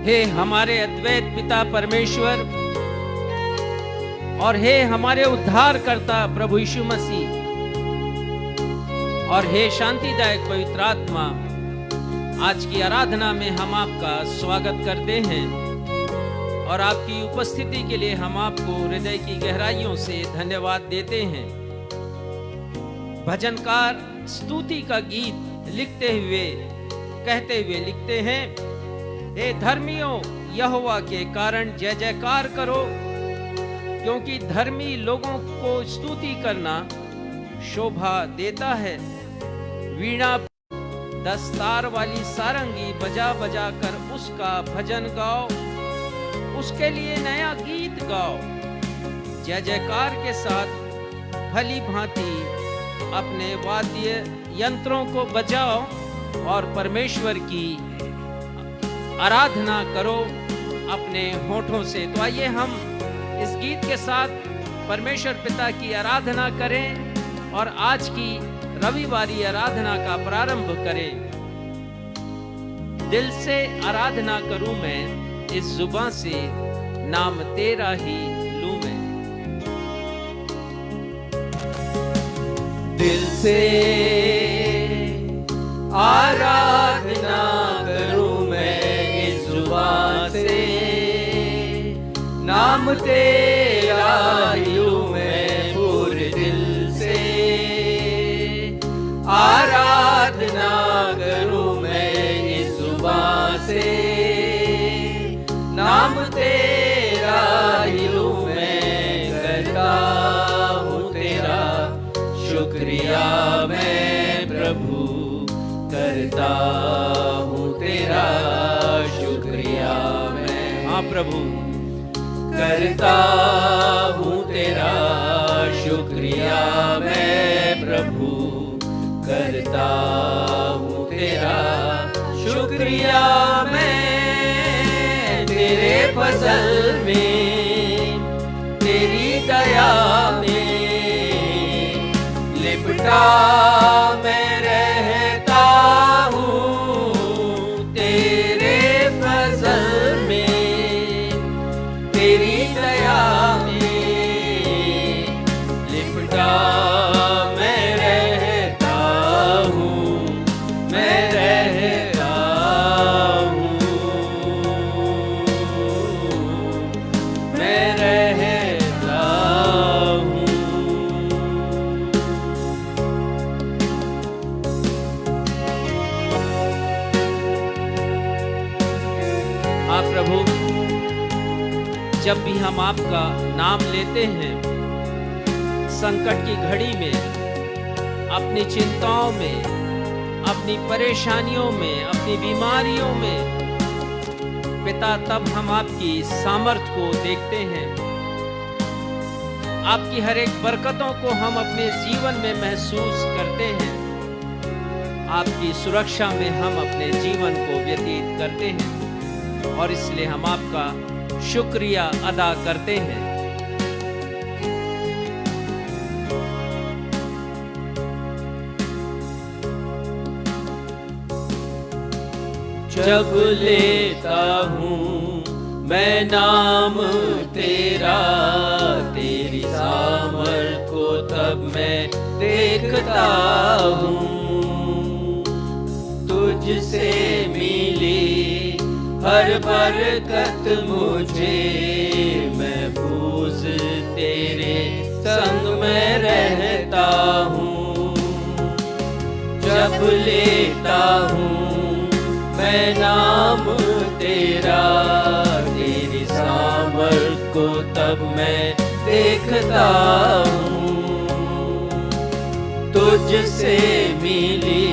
हे हमारे अद्वैत पिता परमेश्वर और हे हमारे उद्धारकर्ता प्रभु यीशु मसीह और हे शांतिदायक पवित्र आत्मा, आज की आराधना में हम आपका स्वागत करते हैं और आपकी उपस्थिति के लिए हम आपको हृदय की गहराइयों से धन्यवाद देते हैं। भजनकार स्तुति का गीत लिखते हुए कहते हुए लिखते हैं, हे धर्मियों यहोवा के कारण जय जयकार करो, क्योंकि धर्मी लोगों को स्तुति करना शोभा देता है। वीणा दस्तार वाली सारंगी बजा बजा कर उसका भजन गाओ, उसके लिए नया गीत गाओ। जय जयकार के साथ भली भांति अपने वाद्य यंत्रों को बजाओ और परमेश्वर की आराधना करो अपने होठों से। तो आइए हम इस गीत के साथ परमेश्वर पिता की आराधना करें और आज की रविवारी आराधना का प्रारंभ करें। दिल से आराधना करूं मैं, इस जुबान से नाम तेरा ही लूं मैं। दिल से आराधना करूं मैं, इस जुबान से नाम तेरा ही लूं मैं। पूरे दिल से आराधना करूं मैं, इस जुबान से नाम तेरा ही लूं मैं। करता हूँ तेरा शुक्रिया मैं प्रभु, करता हूँ तेरा शुक्रिया मैं। हाँ प्रभु, करता हूँ तेरा शुक्रिया मैं प्रभु, करता हूँ तेरा शुक्रिया मैं। तेरे फजल में, तेरी दया में लिपटा मैं रहता हूँ। तेरे फजल में, तेरी दया में लिपटा मैं रहता हूँ, मैं रहता हूँ, मैं रहता हूँ। हाँ प्रभु, जब भी हम आपका नाम लेते हैं, संकट की घड़ी में, अपनी चिंताओं में, अपनी परेशानियों में, अपनी बीमारियों में, पिता तब हम आपकी सामर्थ को देखते हैं। आपकी हर एक बरकतों को हम अपने जीवन में महसूस करते हैं। आपकी सुरक्षा में हम अपने जीवन को व्यतीत करते हैं और इसलिए हम आपका शुक्रिया अदा करते हैं। जब लेता हूँ मैं नाम तेरा, तेरी सामर्थ को तब मैं देखता हूँ। तुझसे मिली हर बरकत मुझे महफूज तेरे संग में रहता हूँ। जब लेता हूँ मैं नाम तेरा, तेरी सामर्थ को तब मैं देखता हूँ। तुझसे मिली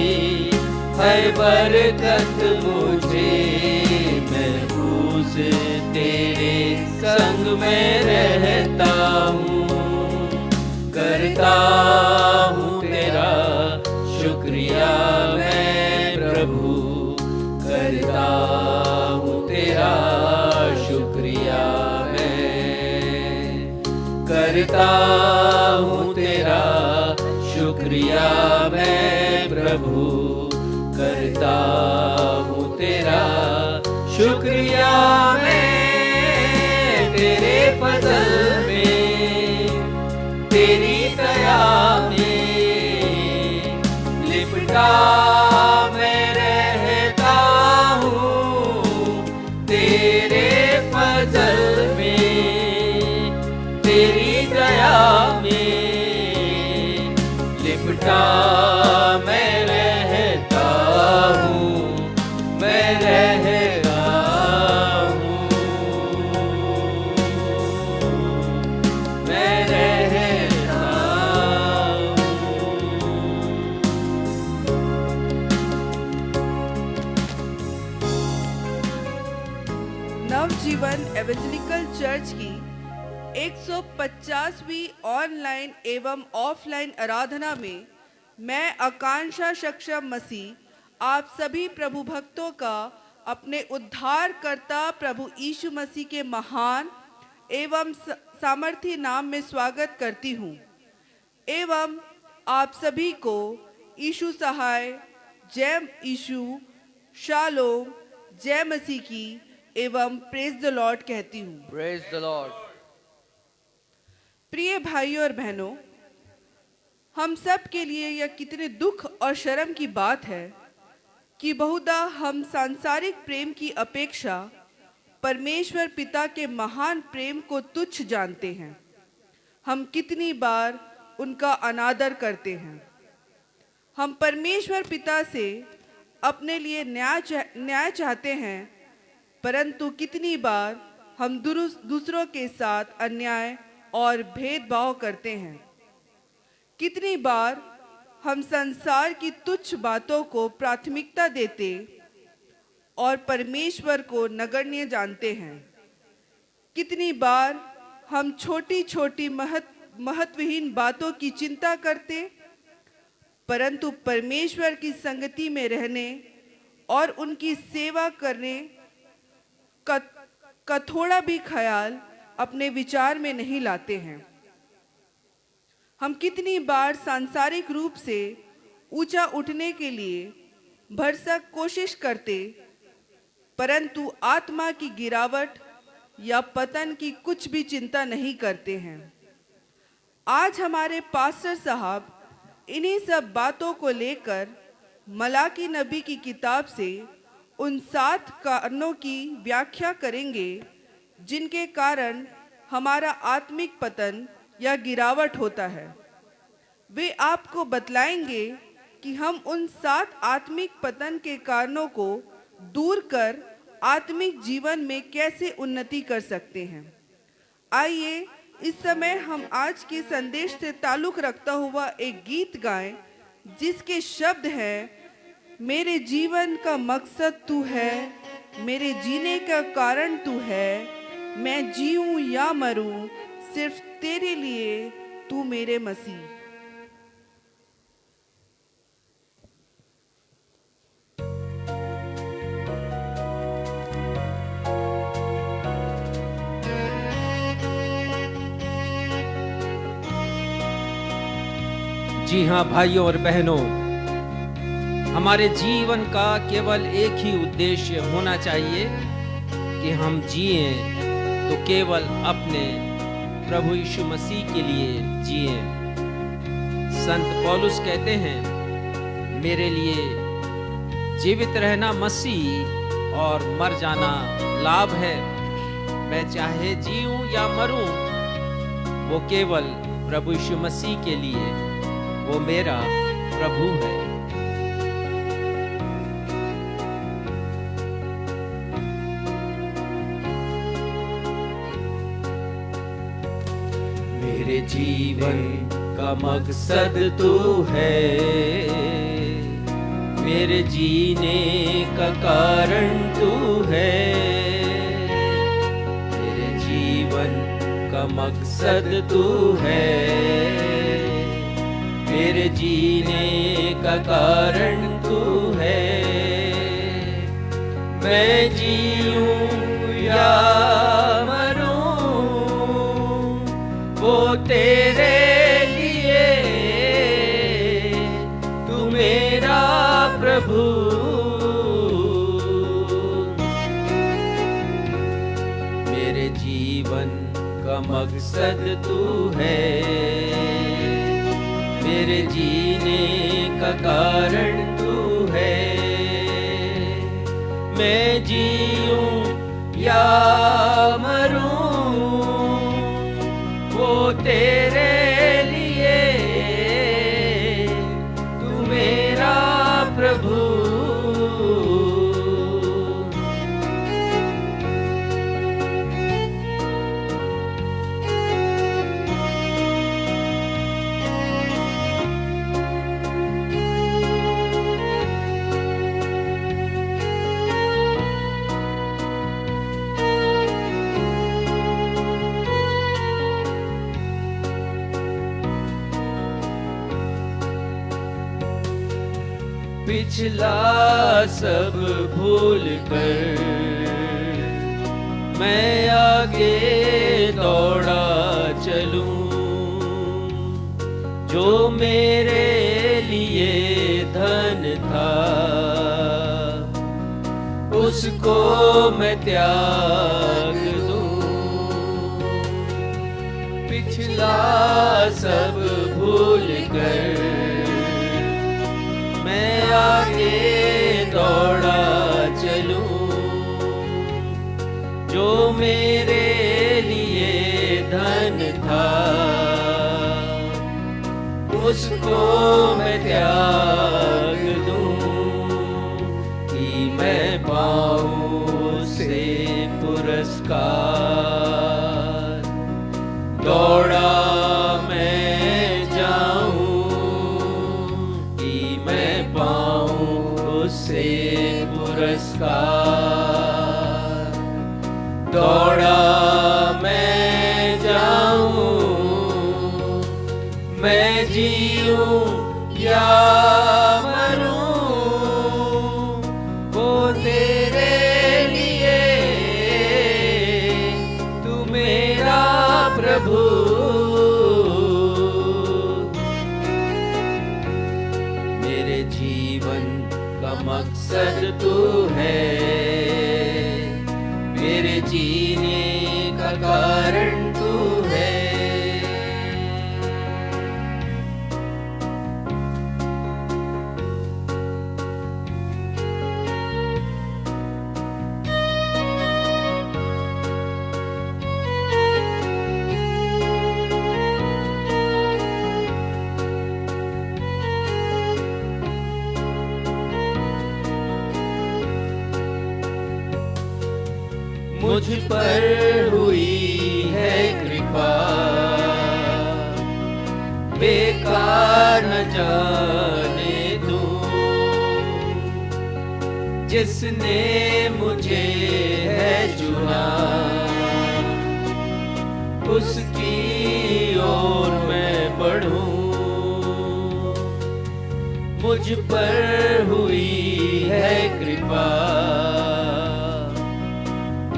हर बरकत मुझे महफूज तेरे संग में रहता हूँ। करता हूँ तेरा शुक्रिया मैं प्रभु, करता हूँ तेरा शुक्रिया मैं। करता हूँ तेरा शुक्रिया मैं प्रभु, करता हूँ तेरा शुक्रिया मैं तेरे फजल में, तेरी दया में लिपटा मैं रहता हूँ, तेरे फजल में, तेरी दया में लिपटा मैं रहता हूँ, मैं रहता हूँ, मैं रहता हूँ। नवजीवन एवेंजेलिकल चर्च की 150वीं ऑनलाइन एवं ऑफलाइन आराधना में मैं आकांक्षा सक्षम मसीह आप सभी प्रभु भक्तों का अपने उद्धारकर्ता प्रभु यीशु मसीह के महान एवं सामर्थी नाम में स्वागत करती हूँ एवं आप सभी को यीशु सहाय, जय यीशु, शालोम, जय मसीह की एवं प्रेज द लॉर्ड कहती हूँ। Praise the Lord. प्रिय भाइयों और बहनों, हम सब के लिए यह कितने दुख और शर्म की बात है कि बहुधा हम सांसारिक प्रेम की अपेक्षा परमेश्वर पिता के महान प्रेम को तुच्छ जानते हैं। हम कितनी बार उनका अनादर करते हैं। हम परमेश्वर पिता से अपने लिए न्याय चाहते हैं, परंतु कितनी बार हम दूसरों के साथ अन्याय और भेदभाव करते हैं। कितनी बार हम संसार की तुच्छ बातों को प्राथमिकता देते और परमेश्वर को नगण्य जानते हैं। कितनी बार हम छोटी छोटी महत्वहीन बातों की चिंता करते, परंतु परमेश्वर की संगति में रहने और उनकी सेवा करने का थोड़ा भी ख्याल अपने विचार में नहीं लाते हैं। हम कितनी बार सांसारिक रूप से ऊंचा उठने के लिए भरसक कोशिश करते, परंतु आत्मा की गिरावट या पतन की कुछ भी चिंता नहीं करते हैं। आज हमारे पास्टर साहब इन्हीं सब बातों को लेकर मलाकी नबी की किताब से उन 7 कारणों की व्याख्या करेंगे जिनके कारण हमारा आत्मिक पतन या गिरावट होता है। वे आपको बतलाएंगे कि हम उन 7 आत्मिक पतन के कारणों को दूर कर आत्मिक जीवन में कैसे उन्नति कर सकते हैं। आइए इस समय हम आज के संदेश से ताल्लुक रखता हुआ एक गीत गाएं जिसके शब्द हैं, मेरे जीवन का मकसद तू है, मेरे जीने का कारण तू है, मैं जीऊं या मरूं सिर्फ तेरे लिए, तू मेरे मसीह। जी हाँ भाइयों और बहनों, हमारे जीवन का केवल एक ही उद्देश्य होना चाहिए कि हम जिएं तो केवल अपने प्रभु यीशु मसीह के लिए जिएं। संत पौलुस कहते हैं, मेरे लिए जीवित रहना मसीह और मर जाना लाभ है। मैं चाहे जीऊं या मरूं, वो केवल प्रभु यीशु मसीह के लिए, वो मेरा प्रभु है। मेरे जीवन का मकसद तू है, मेरे जीने का कारण तू है। मेरे जीवन का मकसद तू है, मेरे जीने का कारण तू है। मैं जीऊं या वो तेरे लिए, तू मेरा प्रभु। मेरे जीवन का मकसद तू है, मेरे जीने का कारण तू है। मैं जीऊं या मरूं वो तेरे लिए, तू मेरा प्रभु। पिछला सब भूल कर मैं आगे दौड़ा चलूं, जो मेरे लिए धन था उसको मैं त्याग दूं। पिछला सब भूल कर मैं आगे दौड़ा चलूं, जो मेरे लिए धन था उसको मैं त्याग दूं, कि मैं पाऊं उससे पुरस्कार। दौड़ा मैं जाऊं कि मैं पाऊं उससे पुरस्कार। दौड़ा मैं जाऊं, मैं जीऊं या मरूं वो तेरे लिए, तू मेरा प्रभु। मेरे जीवन का मकसद तू है, मेरे जीने का कारण तू है। मुझ पर हुई है कृपा, बेकार न जाने दूं, जिसने मुझे है चुना उसकी ओर मैं बढ़ूं। मुझ पर हुई है कृपा,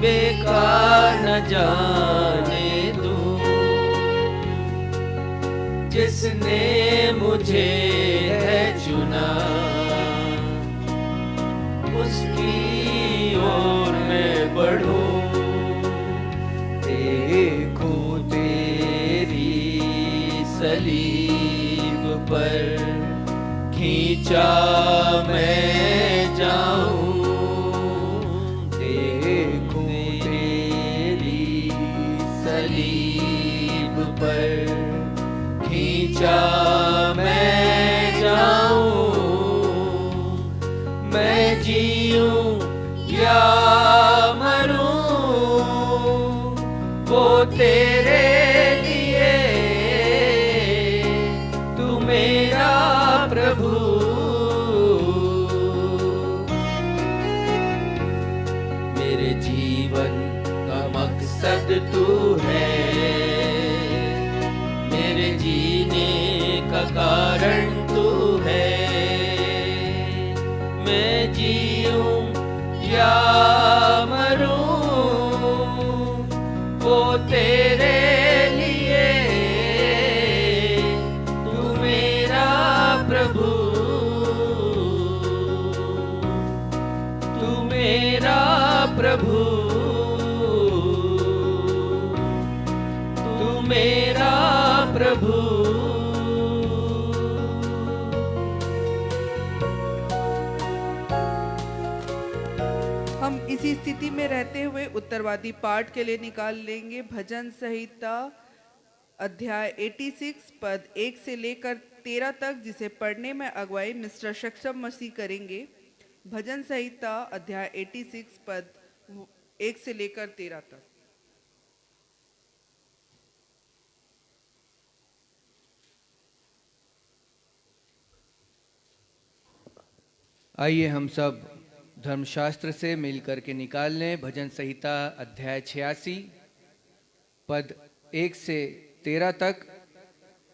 बेकार न जाने दूं, जिसने मुझे है चुना उसकी ओर मैं बढ़ूं। देखूं तेरी सलीब पर खींचा मैं जाऊं, सलीब पर खींचा मैं जाऊं, मैं जीऊं या मरूं वो तेरे लिए, तू मेरा प्रभु। मेरे जीवन का मकसद तू है, मेरे जीने का कारण तू है। मैं जीऊं या मरूं वो तेरे लिए, तू मेरा प्रभु, तू मेरा प्रभु। प्रभु। हम इसी स्थिति में रहते हुए उत्तरवादी पाठ के लिए निकाल लेंगे भजन संहिता अध्याय 86 पद 1 से लेकर 13 तक, जिसे पढ़ने में अगुवाई मिस्टर सक्षम मसीह करेंगे। भजन संहिता अध्याय 86 पद 1 से लेकर 13 तक। आइए हम सब धर्मशास्त्र से मिलकर के निकाल लें भजन संहिता अध्याय 86 पद 1 से 13 तक।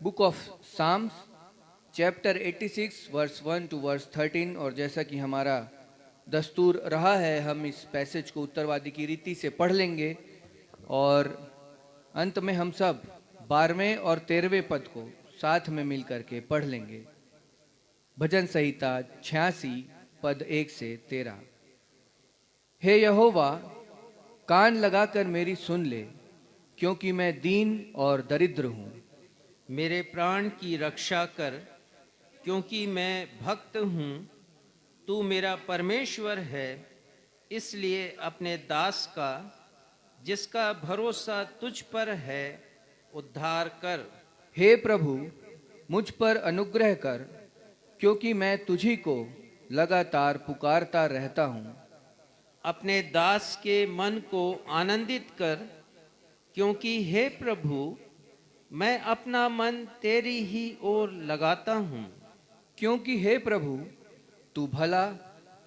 Book of Psalms chapter 86 verse 1 to verse 13। और जैसा कि हमारा दस्तूर रहा है, हम इस पैसेज को उत्तरवादी की रीति से पढ़ लेंगे और अंत में हम सब 12वें और 13वें पद को साथ में मिलकर के पढ़ लेंगे। भजन संहिता 86 पद 1 से 13। हे यहोवा, कान लगाकर मेरी सुन ले, क्योंकि मैं दीन और दरिद्र हूँ। मेरे प्राण की रक्षा कर, क्योंकि मैं भक्त हूँ। तू मेरा परमेश्वर है, इसलिए अपने दास का, जिसका भरोसा तुझ पर है, उद्धार कर। हे प्रभु, मुझ पर अनुग्रह कर, क्योंकि मैं तुझी को लगातार पुकारता रहता हूँ। अपने दास के मन को आनंदित कर, क्योंकि हे प्रभु, मैं अपना मन तेरी ही ओर लगाता हूँ। क्योंकि हे प्रभु, तू भला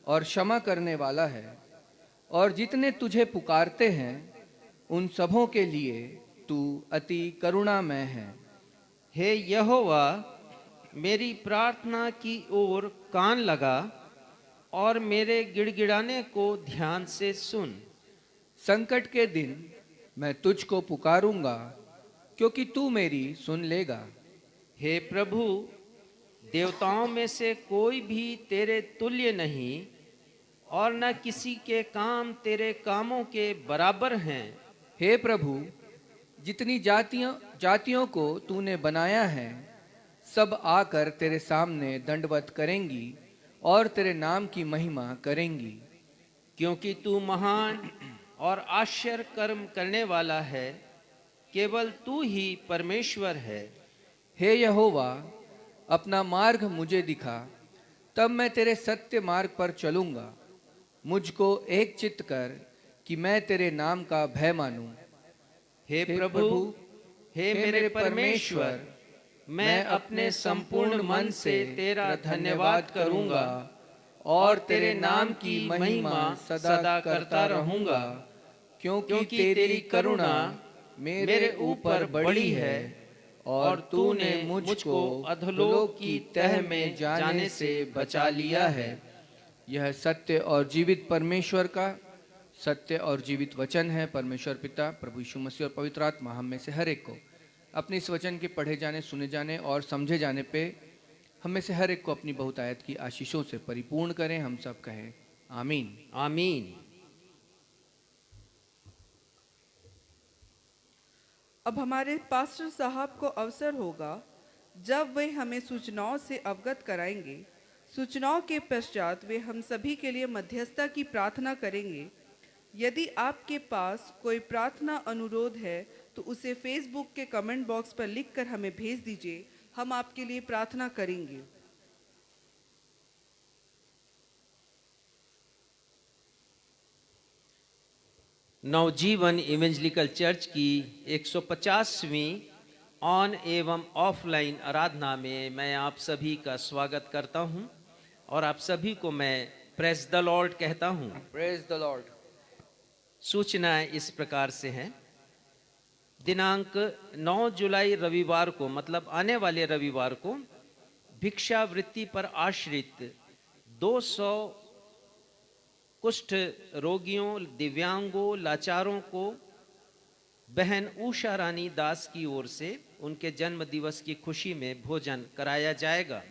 और क्षमा करने वाला है, और जितने तुझे पुकारते हैं उन सबों के लिए तू अति करुणामय है। हे यहोवा, मेरी प्रार्थना की ओर कान लगा और मेरे गिड़गिड़ाने को ध्यान से सुन। संकट के दिन मैं तुझको पुकारूंगा, क्योंकि तू मेरी सुन लेगा। हे प्रभु, देवताओं में से कोई भी तेरे तुल्य नहीं, और न किसी के काम तेरे कामों के बराबर हैं। हे प्रभु, जितनी जातियों को तूने बनाया है, सब आकर तेरे सामने दंडवत करेंगी और तेरे नाम की महिमा करेंगी। क्योंकि तू महान और आश्चर्य कर्म करने वाला है, केवल तू ही परमेश्वर है। हे यहोवा, अपना मार्ग मुझे दिखा, तब मैं तेरे सत्य मार्ग पर चलूंगा। मुझको एक चित्त कर कि मैं तेरे नाम का भय मानूं। हे प्रभु, हे मेरे परमेश्वर, मैं अपने संपूर्ण मन से तेरा धन्यवाद करूंगा और तेरे नाम की महिमा सदा करता रहूंगा, क्योंकि तेरी करुणा मेरे ऊपर बड़ी है और तूने मुझको अधोलोक की तह में जाने से बचा लिया है। यह सत्य और जीवित परमेश्वर का सत्य और जीवित वचन है। परमेश्वर पिता, प्रभु यीशु मसीह और पवित्र आत्मा हम में से हर एक को अपने इस वचन के पढ़े जाने, सुने जाने और समझे जाने पे हम में से हर एक को अपनी बहुतायत की आशीषों से परिपूर्ण करें। हम सब कहें आमीन। आमीन। अब हमारे पास्टर साहब को अवसर होगा जब वे हमें सूचनाओं से अवगत कराएंगे। सूचनाओं के पश्चात वे हम सभी के लिए मध्यस्थता की प्रार्थना करेंगे। यदि आपके पास कोई प्रार्थना अनुरोध है तो उसे फेसबुक के कमेंट बॉक्स पर लिखकर हमें भेज दीजिए। हम आपके लिए प्रार्थना करेंगे। नवजीवन इवेंजलिकल चर्च की 150वीं ऑन एवं ऑफलाइन आराधना में मैं आप सभी का स्वागत करता हूं और आप सभी को मैं प्रेज द लॉर्ड कहता हूं। Praise the Lord. सूचना इस प्रकार से है। दिनांक 9 जुलाई रविवार को, मतलब आने वाले रविवार को, भिक्षावृत्ति पर आश्रित 200 कुष्ठ रोगियों, दिव्यांगों, लाचारों को बहन उषा रानी दास की ओर से उनके जन्म दिवस की खुशी में भोजन कराया जाएगा।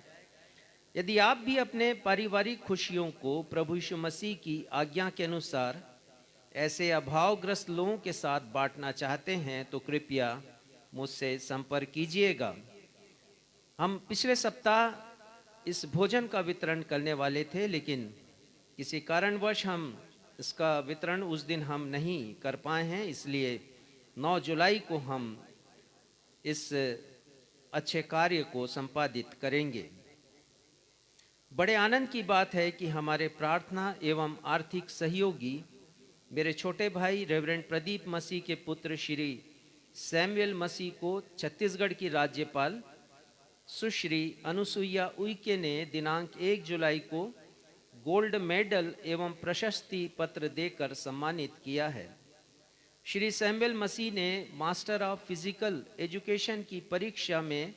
यदि आप भी अपने पारिवारिक खुशियों को प्रभु यीशु मसीह की आज्ञा के अनुसार ऐसे अभावग्रस्त लोगों के साथ बांटना चाहते हैं तो कृपया मुझसे संपर्क कीजिएगा। हम पिछले सप्ताह इस भोजन का वितरण करने वाले थे, लेकिन किसी कारणवश हम इसका वितरण उस दिन हम नहीं कर पाए हैं, इसलिए 9 जुलाई को हम इस अच्छे कार्य को संपादित करेंगे। बड़े आनंद की बात है कि हमारे प्रार्थना एवं आर्थिक सहयोगी मेरे छोटे भाई रेवरेंड प्रदीप मसीह के पुत्र श्री सैमुअल मसीह को छत्तीसगढ़ की राज्यपाल सुश्री अनुसुईया उइके ने दिनांक 1 जुलाई को गोल्ड मेडल एवं प्रशस्ति पत्र देकर सम्मानित किया है। श्री सैमुअल मसीह ने मास्टर ऑफ फिजिकल एजुकेशन की परीक्षा में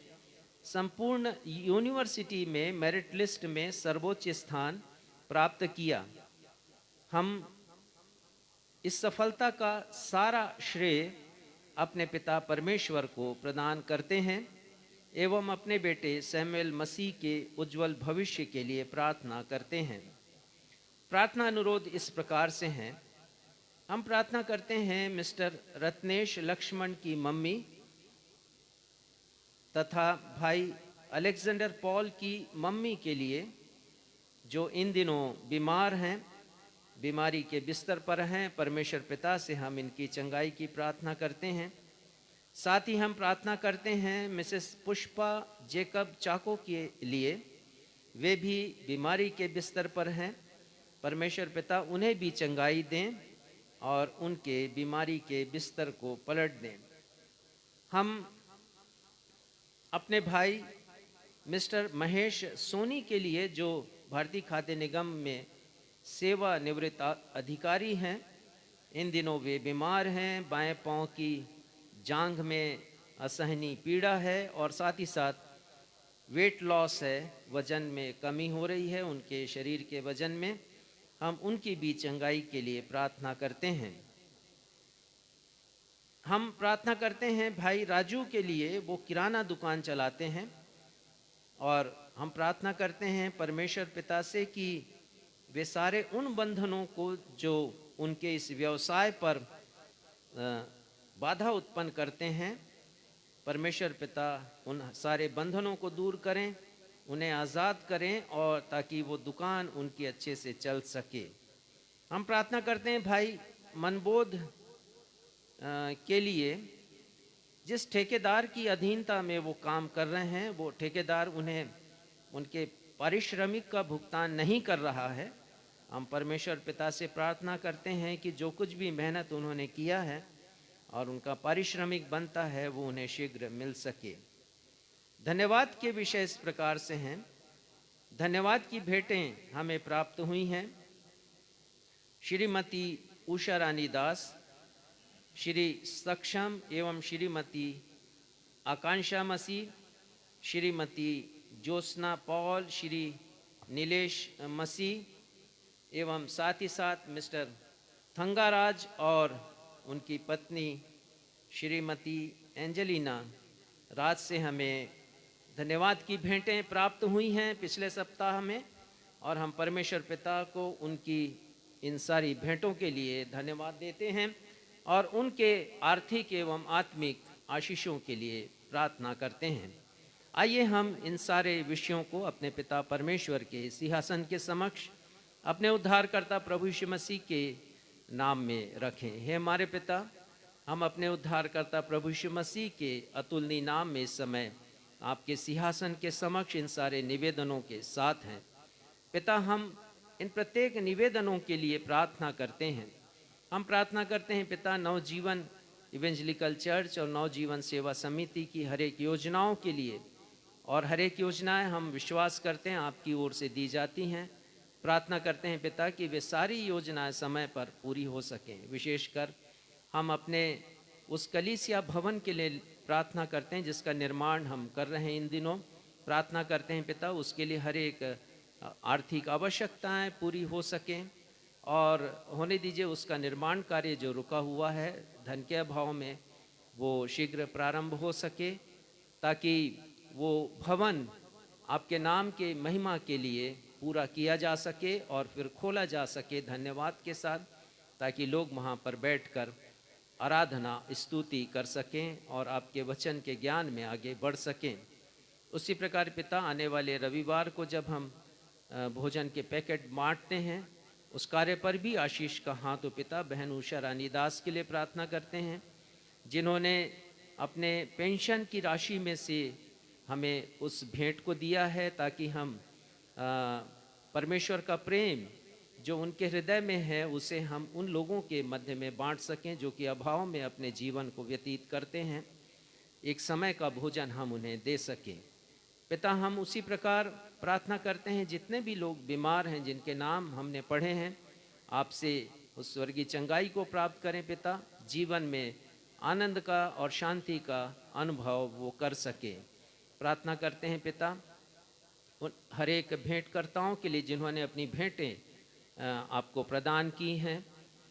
संपूर्ण यूनिवर्सिटी में मेरिट लिस्ट में सर्वोच्च स्थान प्राप्त किया। हम इस सफलता का सारा श्रेय अपने पिता परमेश्वर को प्रदान करते हैं एवं अपने बेटे सैमुअल मसीह के उज्जवल भविष्य के लिए प्रार्थना करते हैं। प्रार्थना अनुरोध इस प्रकार से हैं। हम प्रार्थना करते हैं मिस्टर रत्नेश लक्ष्मण की मम्मी तथा भाई अलेक्जेंडर पॉल की मम्मी के लिए, जो इन दिनों बीमार हैं, बीमारी के बिस्तर पर हैं। परमेश्वर पिता से हम इनकी चंगाई की प्रार्थना करते हैं। साथ ही हम प्रार्थना करते हैं मिसेस पुष्पा जेकब चाको के लिए, वे भी बीमारी के बिस्तर पर हैं। परमेश्वर पिता उन्हें भी चंगाई दें और उनके बीमारी के बिस्तर को पलट दें। हम अपने भाई मिस्टर महेश सोनी के लिए, जो भारतीय खाद्य निगम में सेवानिवृत्त अधिकारी हैं, इन दिनों वे बीमार हैं। बाएं पांव की जांघ में असहनीय पीड़ा है और साथ ही साथ वेट लॉस है, वजन में कमी हो रही है उनके शरीर के वजन में। हम उनकी भी चंगाई के लिए प्रार्थना करते हैं। हम प्रार्थना करते हैं भाई राजू के लिए, वो किराना दुकान चलाते हैं और हम प्रार्थना करते हैं परमेश्वर पिता से कि वे सारे उन बंधनों को जो उनके इस व्यवसाय पर बाधा उत्पन्न करते हैं, परमेश्वर पिता उन सारे बंधनों को दूर करें, उन्हें आज़ाद करें और ताकि वो दुकान उनकी अच्छे से चल सके। हम प्रार्थना करते हैं भाई मनबोध के लिए, जिस ठेकेदार की अधीनता में वो काम कर रहे हैं, वो ठेकेदार उन्हें उनके पारिश्रमिक का भुगतान नहीं कर रहा है। हम परमेश्वर पिता से प्रार्थना करते हैं कि जो कुछ भी मेहनत उन्होंने किया है और उनका पारिश्रमिक बनता है, वो उन्हें शीघ्र मिल सके। धन्यवाद के विषय इस प्रकार से हैं। धन्यवाद की भेंटें हमें प्राप्त हुई हैं। श्रीमती उषा रानी दास, श्री सक्षम एवं श्रीमती आकांक्षा मसीह, श्रीमती ज्योत्सना पॉल, श्री नीलेश मसीह एवं साथ ही साथ मिस्टर थंगाराज और उनकी पत्नी श्रीमती एंजेलिना राज से हमें धन्यवाद की भेंटें प्राप्त हुई हैं पिछले सप्ताह में, और हम परमेश्वर पिता को उनकी इन सारी भेंटों के लिए धन्यवाद देते हैं और उनके आर्थिक एवं आत्मिक आशीषों के लिए प्रार्थना करते हैं। आइए हम इन सारे विषयों को अपने पिता परमेश्वर के सिंहासन के समक्ष अपने उद्धारकर्ता प्रभु यीशु मसीह के नाम में रखें। हे हमारे पिता, हम अपने उद्धारकर्ता प्रभु यीशु मसीह के अतुलनीय नाम में इस समय आपके सिंहासन के समक्ष इन सारे निवेदनों के साथ हैं। पिता, हम इन प्रत्येक निवेदनों के लिए प्रार्थना करते हैं। हम प्रार्थना करते हैं पिता, नवजीवन इवेंजलिकल चर्च और नवजीवन सेवा समिति की हर एक योजनाओं के लिए, और हर एक योजनाएं हम विश्वास करते हैं आपकी ओर से दी जाती हैं। प्रार्थना करते हैं पिता कि वे सारी योजनाएं समय पर पूरी हो सकें। विशेषकर हम अपने उस कलीसिया भवन के लिए प्रार्थना करते हैं जिसका निर्माण हम कर रहे हैं इन दिनों। प्रार्थना करते हैं पिता उसके लिए हर एक आर्थिक आवश्यकताएं पूरी हो सकें और होने दीजिए उसका निर्माण कार्य जो रुका हुआ है धन के अभाव में, वो शीघ्र प्रारंभ हो सके, ताकि वो भवन आपके नाम के महिमा के लिए पूरा किया जा सके और फिर खोला जा सके धन्यवाद के साथ, ताकि लोग वहाँ पर बैठकर आराधना स्तुति कर सकें और आपके वचन के ज्ञान में आगे बढ़ सकें। उसी प्रकार पिता, आने वाले रविवार को जब हम भोजन के पैकेट बांटते हैं, उस कार्य पर भी आशीष का हाथ तो पिता बहन उषा रानी दास के लिए प्रार्थना करते हैं, जिन्होंने अपने पेंशन की राशि में से हमें उस भेंट को दिया है, ताकि हम परमेश्वर का प्रेम जो उनके हृदय में है उसे हम उन लोगों के मध्य में बांट सकें जो कि अभाव में अपने जीवन को व्यतीत करते हैं। एक समय का भोजन हम उन्हें दे सकें। पिता, हम उसी प्रकार प्रार्थना करते हैं, जितने भी लोग बीमार हैं, जिनके नाम हमने पढ़े हैं, आपसे उस स्वर्गीय चंगाई को प्राप्त करें पिता, जीवन में आनंद का और शांति का अनुभव वो कर सके। प्रार्थना करते हैं पिता उन हर एक भेंटकर्ताओं के लिए जिन्होंने अपनी भेंटें आपको प्रदान की हैं।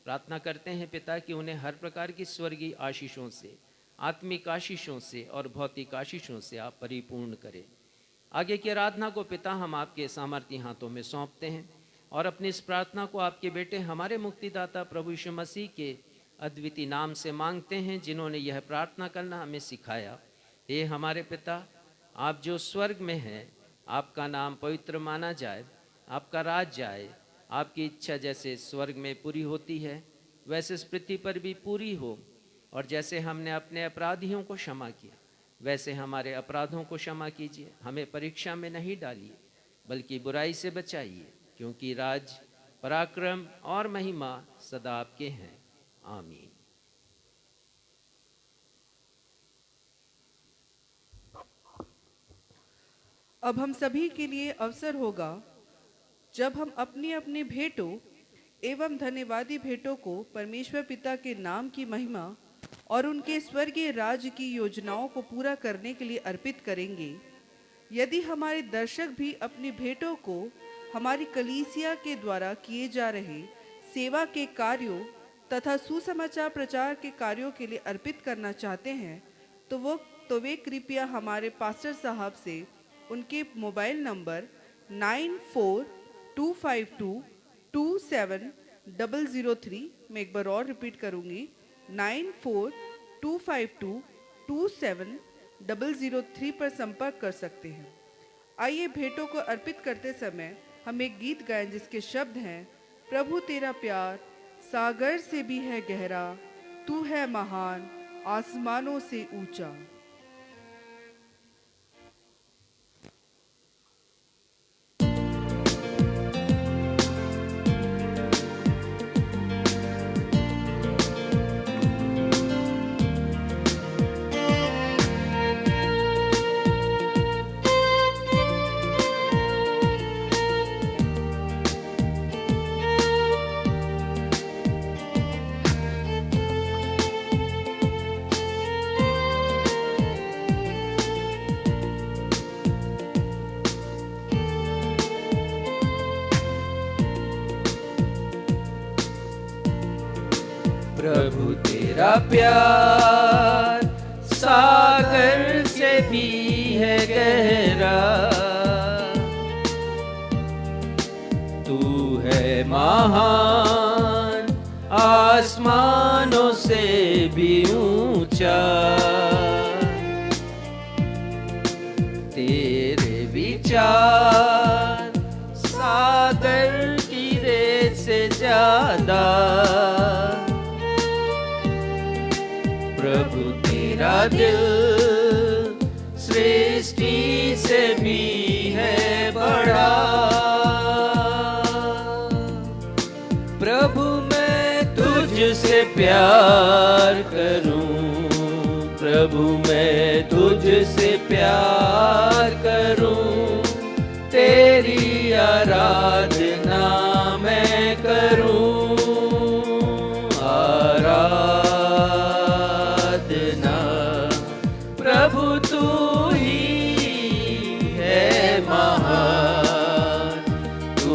प्रार्थना करते हैं पिता कि उन्हें हर प्रकार की स्वर्गीय आशीषों से, आत्मिक आशीषों से और भौतिक आशीषों से आप परिपूर्ण करें। आगे की आराधना को पिता हम आपके सामर्थी हाथों में सौंपते हैं और अपनी इस प्रार्थना को आपके बेटे हमारे मुक्तिदाता प्रभु यीशु मसीह के अद्वितीय नाम से मांगते हैं, जिन्होंने यह प्रार्थना करना हमें सिखाया। हे हमारे पिता, आप जो स्वर्ग में हैं, आपका नाम पवित्र माना जाए, आपका राज्य आए, आपकी इच्छा जैसे स्वर्ग में पूरी होती है वैसे इस पृथ्वी पर भी पूरी हो, और जैसे हमने अपने अपराधियों को क्षमा किया वैसे हमारे अपराधों को क्षमा कीजिए। हमें परीक्षा में नहीं डालिए बल्कि बुराई से बचाइए, क्योंकि राज, पराक्रम और महिमा सदा आपके हैं। आमीन। अब हम सभी के लिए अवसर होगा जब हम अपनी अपनी भेंटों एवं धन्यवादी भेंटों को परमेश्वर पिता के नाम की महिमा और उनके स्वर्गीय राज्य की योजनाओं को पूरा करने के लिए अर्पित करेंगे। यदि हमारे दर्शक भी अपनी भेंटों को हमारी कलीसिया के द्वारा किए जा रहे सेवा के कार्यों तथा सुसमाचार प्रचार के कार्यों के लिए अर्पित करना चाहते हैं, तो वे कृपया हमारे पास्टर साहब से उनके मोबाइल नंबर 9425227003 मैं एक बार और रिपीट करूंगी, 9425227003 पर संपर्क कर सकते हैं। आइए भेंटों को अर्पित करते समय हम एक गीत गाएं जिसके शब्द हैं, प्रभु तेरा प्यार सागर से भी है गहरा, तू है महान आसमानों से ऊंचा। प्रभु तेरा प्यार सागर से भी है गहरा, तू है महान आसमानों से भी ऊंचा। तेरे विचार सागर की रेत से ज्यादा, प्रभु तेरा दिल सृष्टि से भी है बड़ा। प्रभु मैं तुझसे प्यार करूं, प्रभु मैं तुझसे प्यार करूं, तेरी आराधना मैं करूं। प्रभु तू ही है महान, तू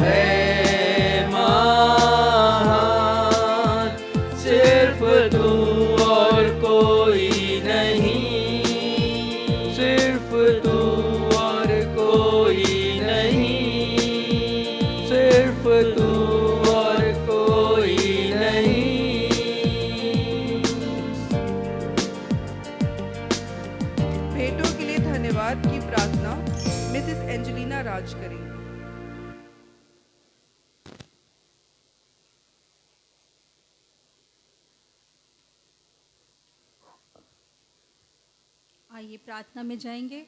है महान, सिर्फ तू और कोई नहीं, सिर्फ तू और कोई नहीं। धन्यवाद की प्रार्थना मिसेस एंजेलिना राज करेंगी। आइए प्रार्थना में जाएंगे।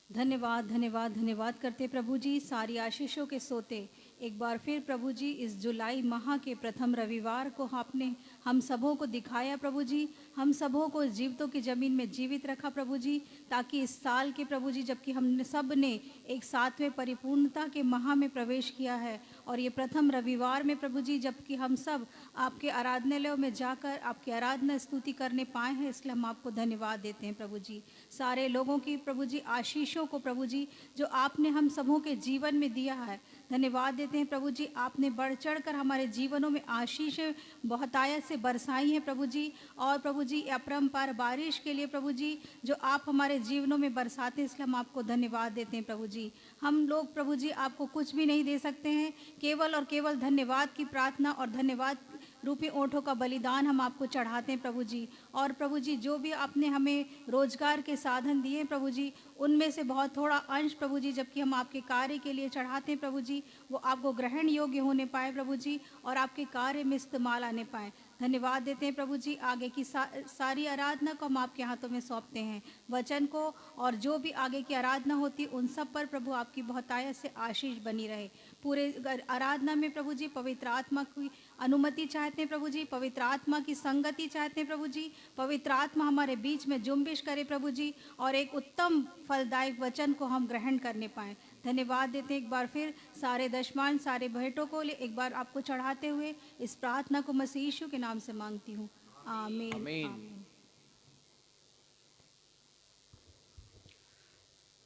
धन्यवाद धन्यवाद धन्यवाद करते प्रभु जी, सारी आशीषों के सोते एक बार फिर प्रभु जी इस जुलाई माह के प्रथम रविवार को आपने हम सबों को दिखाया प्रभु जी, हम सबों को जीवितों की ज़मीन में जीवित रखा प्रभु जी, ताकि इस साल के प्रभु जी जबकि हमने सब ने एक सातवें परिपूर्णता के माह में प्रवेश किया है और ये प्रथम रविवार में प्रभु जी जबकि हम सब आपके आराधनालयों में जाकर आपकी आराधना स्तुति करने पाए हैं, इसलिए हम आपको धन्यवाद देते हैं प्रभु जी। सारे लोगों की प्रभु जी आशीषों को प्रभु जी जो आपने हम सबों के जीवन में दिया है, धन्यवाद देते हैं प्रभु जी। आपने बढ़ चढ़ कर हमारे जीवनों में आशीषें बहुतायत से बरसाई हैं प्रभु जी, और प्रभु जी अपरंपार बारिश के लिए प्रभु जी जो आप हमारे जीवनों में बरसाते हैं, इसलिए हम आपको धन्यवाद देते हैं प्रभु जी। हम लोग प्रभु जी आपको कुछ भी नहीं दे सकते हैं, केवल और केवल धन्यवाद की प्रार्थना और धन्यवाद रूपी ओंठों का बलिदान हम आपको चढ़ाते हैं प्रभु जी। और प्रभु जी जो भी आपने हमें रोजगार के साधन दिए प्रभु जी, उनमें से बहुत थोड़ा अंश प्रभु जी जबकि हम आपके कार्य के लिए चढ़ाते हैं प्रभु जी, वो आपको ग्रहण योग्य होने पाए प्रभु जी और आपके कार्य में इस्तेमाल आने पाए। धन्यवाद देते हैं प्रभु जी। आगे की सारी आराधना को हम आपके हाथों में सौंपते हैं, वचन को और जो भी आगे की आराधना होती है उन सब पर प्रभु आपकी बहुतायत से आशीष बनी रहे। पूरे आराधना में प्रभु जी पवित्र आत्मा की अनुमति चाहते हैं प्रभु जी, पवित्र आत्मा की संगति चाहते हैं प्रभु जी, पवित्र आत्मा हमारे बीच में जुम्बिश करे प्रभु जी और एक उत्तम फलदायक वचन को हम ग्रहण करने पाएँ। धन्यवाद देते हैं एक बार फिर सारे दशमान सारे भेंटों को एक बार आपको चढ़ाते हुए इस प्रार्थना को मसीह यीशु के नाम से मांगती हूँ, आमीन आमीन।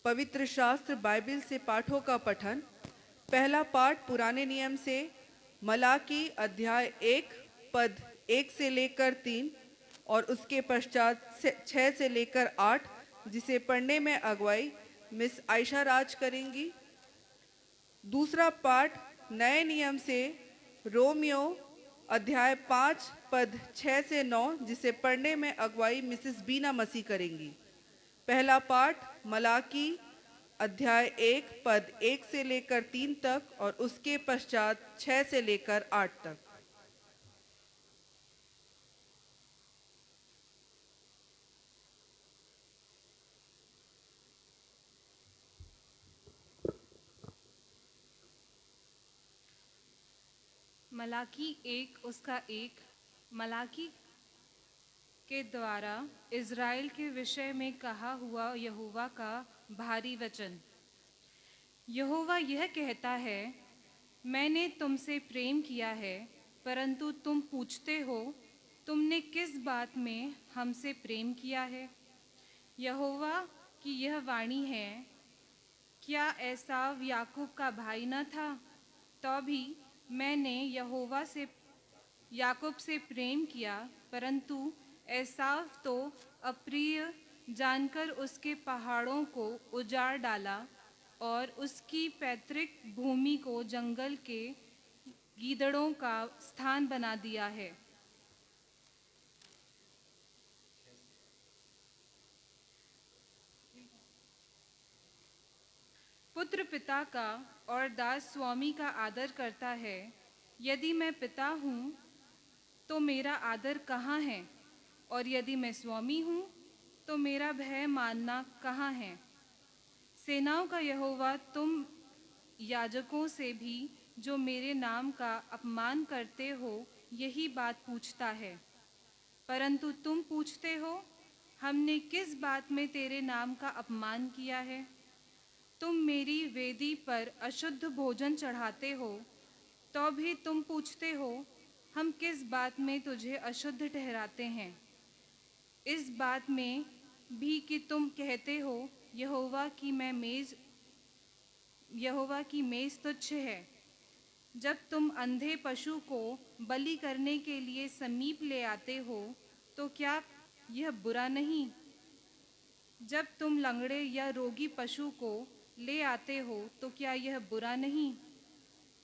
पवित्र शास्त्र बाइबल से पाठों का पठन। पहला पाठ पुराने नियम से मलाकी अध्याय 1 पद 1 से लेकर 3 और उसके पश्चात 6 से लेकर 8, जिसे पढ़ने में अगुवाई मिस आयशा राज करेंगी। दूसरा पाठ नए नियम से रोमियो अध्याय 5 पद 6 से 9, जिसे पढ़ने में अगुवाई मिसेस बीना मसीह करेंगी। पहला पाठ मलाकी अध्याय 1 पद 1 से लेकर 3 तक और उसके पश्चात 6 से लेकर 8 तक। मलाकी 1 उसका 1। मलाकी के द्वारा इज़राइल के विषय में कहा हुआ यहोवा का भारी वचन। यहोवा यह कहता है, मैंने तुमसे प्रेम किया है, परंतु तुम पूछते हो तुमने किस बात में हमसे प्रेम किया है। यहोवा की यह वाणी है, क्या एसाव याकूब का भाई न था, तो भी मैंने याकूब से प्रेम किया, परंतु एसाव तो अप्रिय जानकर उसके पहाड़ों को उजाड़ डाला और उसकी पैतृक भूमि को जंगल के गीदड़ों का स्थान बना दिया है। पुत्र पिता का और दास स्वामी का आदर करता है। यदि मैं पिता हूँ तो मेरा आदर कहाँ है, और यदि मैं स्वामी हूँ तो मेरा भय मानना कहाँ है। सेनाओं का यहोवा तुम याजकों से भी जो मेरे नाम का अपमान करते हो यही बात पूछता है। परंतु तुम पूछते हो, हमने किस बात में तेरे नाम का अपमान किया है। तुम मेरी वेदी पर अशुद्ध भोजन चढ़ाते हो, तो भी तुम पूछते हो, हम किस बात में तुझे अशुद्ध ठहराते हैं। इस बात में भी कि तुम कहते हो, यहोवा की मेज तुच्छ है। जब तुम अंधे पशु को बलि करने के लिए समीप ले आते हो, तो क्या यह बुरा नहीं। जब तुम लंगड़े या रोगी पशु को ले आते हो, तो क्या यह बुरा नहीं।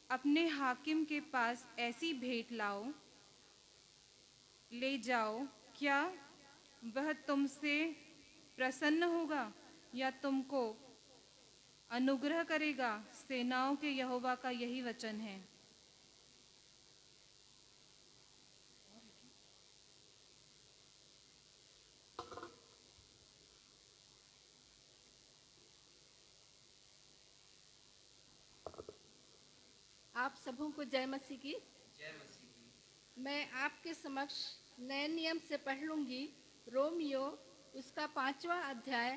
अपने हाकिम के पास ऐसी भेंट ले जाओ, क्या वह तुमसे प्रसन्न होगा। या तुमको अनुग्रह करेगा? सेनाओं के यहोवा का यही वचन है। आप सबों को जय मसीह की। मैं आपके समक्ष नए नियम से पढ़ लूंगी रोमियो उसका 5वां अध्याय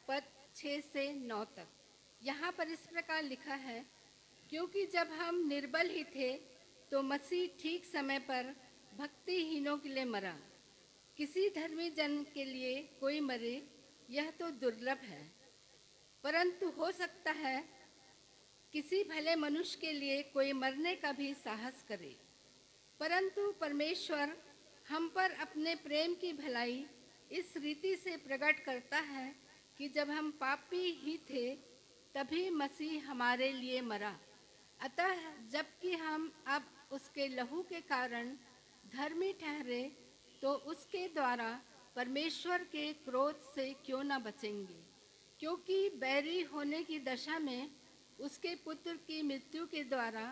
पद 6 से 9 तक। यहाँ पर इस प्रकार लिखा है, क्योंकि जब हम निर्बल ही थे तो मसीह ठीक समय पर भक्तिहीनों के लिए मरा। किसी धर्मी जन के लिए कोई मरे यह तो दुर्लभ है, परंतु हो सकता है किसी भले मनुष्य के लिए कोई मरने का भी साहस करे। परंतु परमेश्वर हम पर अपने प्रेम की भलाई इस रीति से प्रकट करता है कि जब हम पापी ही थे तभी मसीह हमारे लिए मरा। अतः जबकि हम अब उसके लहू के कारण धर्मी ठहरे तो उसके द्वारा परमेश्वर के क्रोध से क्यों न बचेंगे। क्योंकि बैरी होने की दशा में उसके पुत्र की मृत्यु के द्वारा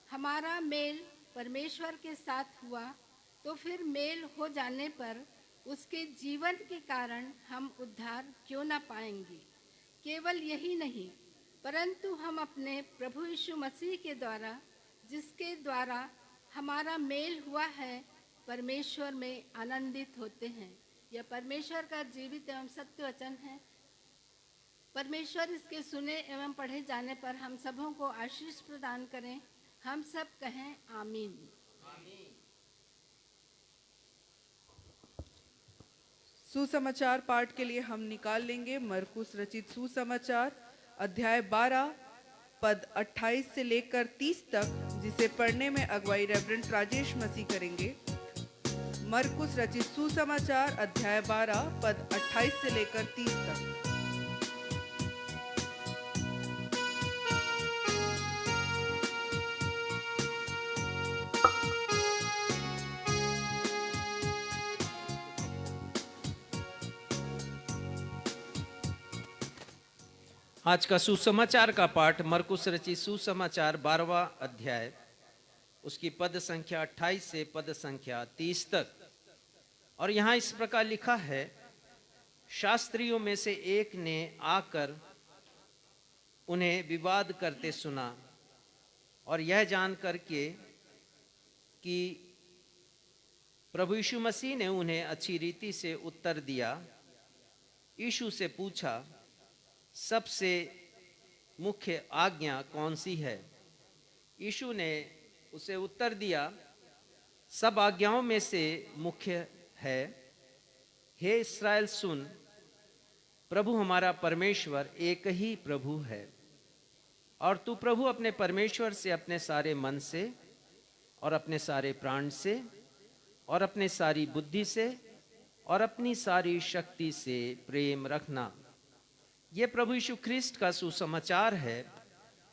हमारा मेल परमेश्वर के साथ हुआ, तो फिर मेल हो जाने पर उसके जीवन के कारण हम उद्धार क्यों न पाएंगे। केवल यही नहीं, परंतु हम अपने प्रभु यीशु मसीह के द्वारा, जिसके द्वारा हमारा मेल हुआ है, परमेश्वर में आनंदित होते हैं। यह परमेश्वर का जीवित एवं सत्य वचन है। परमेश्वर इसके सुने एवं पढ़े जाने पर हम सबों को आशीष प्रदान करें। हम सब कहें आमीन। सुसमाचार पाठ के लिए हम निकाल लेंगे मरकुस रचित सुसमाचार अध्याय 12 पद 28 से लेकर 30 तक, जिसे पढ़ने में अगुवाई रेवरेंड राजेश मसीह करेंगे। मरकुस रचित सुसमाचार अध्याय 12 पद 28 से लेकर 30 तक। आज का सुसमाचार का पाठ मरकुस रचित सुसमाचार 12वां अध्याय, उसकी पद संख्या 28 से पद संख्या 30 तक। और यहाँ इस प्रकार लिखा है, शास्त्रियों में से एक ने आकर उन्हें विवाद करते सुना और यह जान करके कि प्रभु यीशु मसीह ने उन्हें अच्छी रीति से उत्तर दिया, यीशु से पूछा, सबसे मुख्य आज्ञा कौन सी है? यीशु ने उसे उत्तर दिया, सब आज्ञाओं में से मुख्य है, हे इस्राएल सुन, प्रभु हमारा परमेश्वर एक ही प्रभु है, और तू प्रभु अपने परमेश्वर से अपने सारे मन से और अपने सारे प्राण से और अपने सारी बुद्धि से और अपनी सारी शक्ति से प्रेम रखना। ये प्रभु यीशु ख्रिस्ट का सुसमाचार है।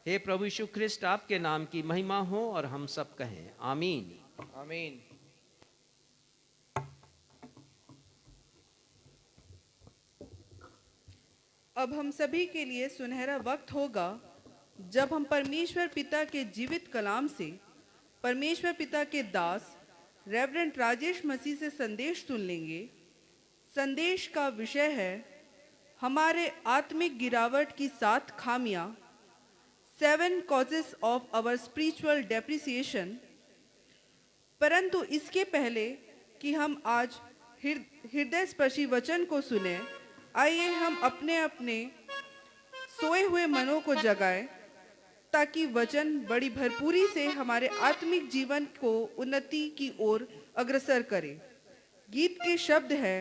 हे प्रभु यीशु ख्रिस्ट, आपके नाम की महिमा हो और हम सब कहें आमीन। आमीन। अब हम सभी के लिए सुनहरा वक्त होगा जब हम परमेश्वर पिता के जीवित कलाम से परमेश्वर पिता के दास रेवरेंड राजेश मसीह से संदेश सुन लेंगे। संदेश का विषय है हमारे आत्मिक गिरावट की 7 खामियां, 7 causes of our spiritual depreciation। परंतु इसके पहले कि हम आज हृदय स्पर्शी वचन को सुने, आइए हम अपने अपने सोए हुए मनों को जगाएं ताकि वचन बड़ी भरपूरी से हमारे आत्मिक जीवन को उन्नति की ओर अग्रसर करे। गीत के शब्द है,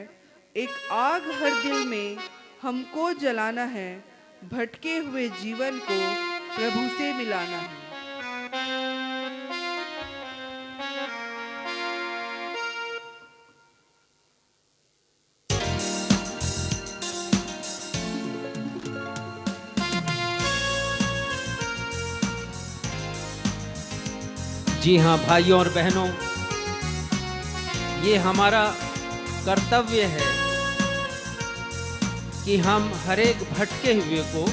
एक आग हर दिल में हमको जलाना है, भटके हुए जीवन को प्रभु से मिलाना है। जी हाँ भाइयों और बहनों, ये हमारा कर्तव्य है कि हम हर एक भटके हुए को,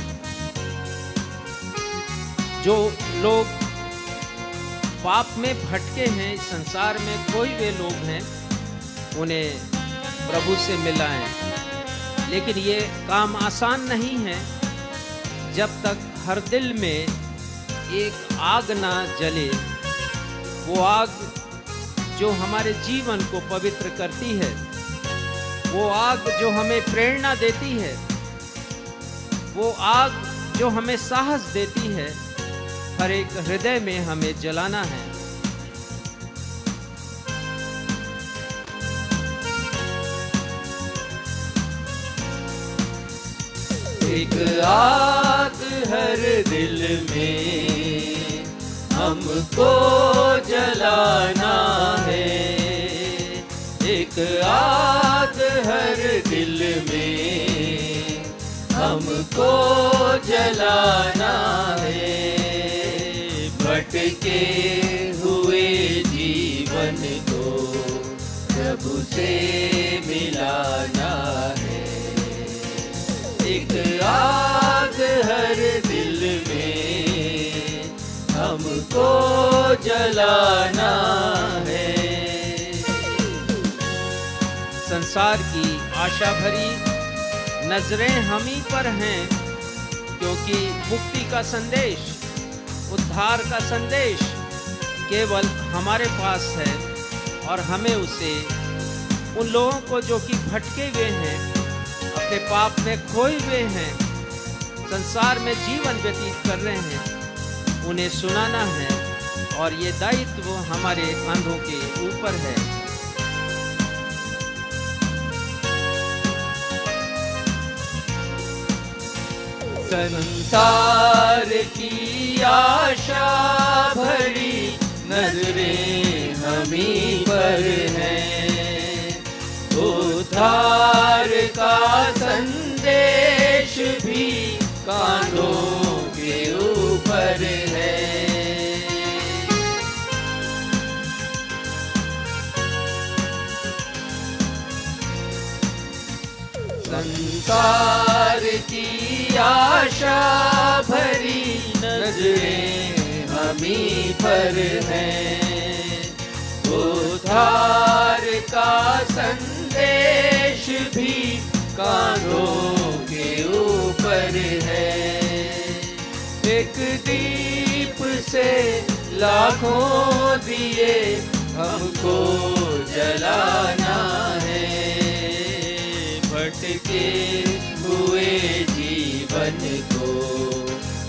जो लोग पाप में भटके हैं, इस संसार में कोई वे लोग हैं, उन्हें प्रभु से मिलाएं। लेकिन ये काम आसान नहीं है जब तक हर दिल में एक आग ना जले। वो आग जो हमारे जीवन को पवित्र करती है, वो आग जो हमें प्रेरणा देती है, वो आग जो हमें साहस देती है, हर एक हृदय में हमें जलाना है। एक आग हर दिल में हमको जलाना है। एक आग हर दिल में हमको जलाना है। भटके हुए जीवन को प्रभु से मिलाना है। एक आग हर दिल में हमको जलाना है। संसार की आशा भरी नजरें हम ही पर हैं, क्योंकि मुक्ति का संदेश, उद्धार का संदेश केवल हमारे पास है, और हमें उसे उन लोगों को जो कि भटके हुए हैं, अपने पाप में खोए हुए हैं, संसार में जीवन व्यतीत कर रहे हैं, उन्हें सुनाना है। और ये दायित्व हमारे कंधों के ऊपर है। संसार की आशा भरी नजरें हमी पर हैं। उद्धार का संदेश भी कानों के ऊपर है। संसार की आशा भरी नजरें हमी पर हैं। उद्धार का संदेश भी कानों के ऊपर है। एक दीप से लाखों दिए हमको जलाना है। भटके हुए जीवन को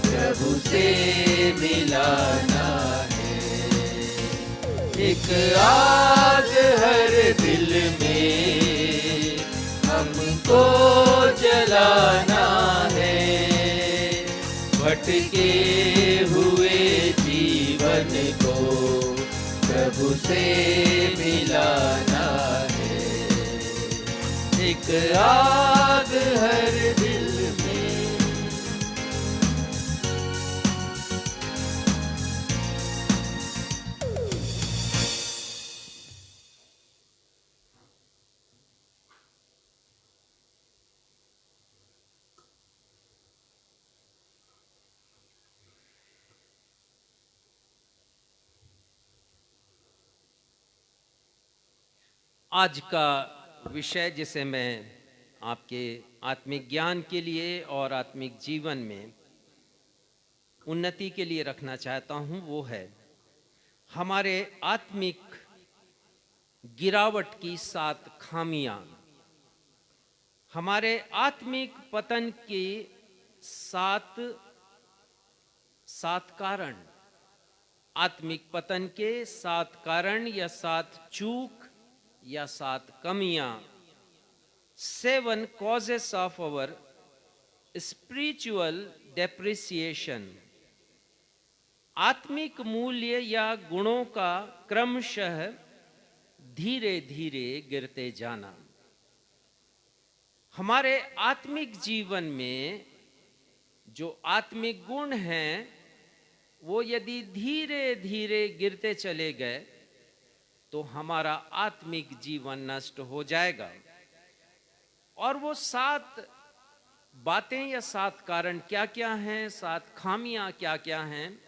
प्रभु से मिलाना है। एक आग हर दिल में हमको जलाना है। भटके हुए जीवन को प्रभु से मिलाना है। एक आग हर दिल में। आज का विषय जिसे मैं आपके आत्मिक ज्ञान के लिए और आत्मिक जीवन में उन्नति के लिए रखना चाहता हूं, वो है हमारे आत्मिक गिरावट की 7 खामियां, हमारे आत्मिक पतन के 7 कारण, आत्मिक पतन के 7 कारण या 7 चूक या 7 कमियां, 7 causes of our spiritual depreciation। आत्मिक मूल्य या गुणों का क्रमशः धीरे धीरे गिरते जाना। हमारे आत्मिक जीवन में जो आत्मिक गुण हैं, वो यदि धीरे धीरे गिरते चले गए तो हमारा आत्मिक जीवन नष्ट हो जाएगा। और वो 7 बातें या 7 कारण क्या क्या हैं, 7 खामियां क्या क्या हैं,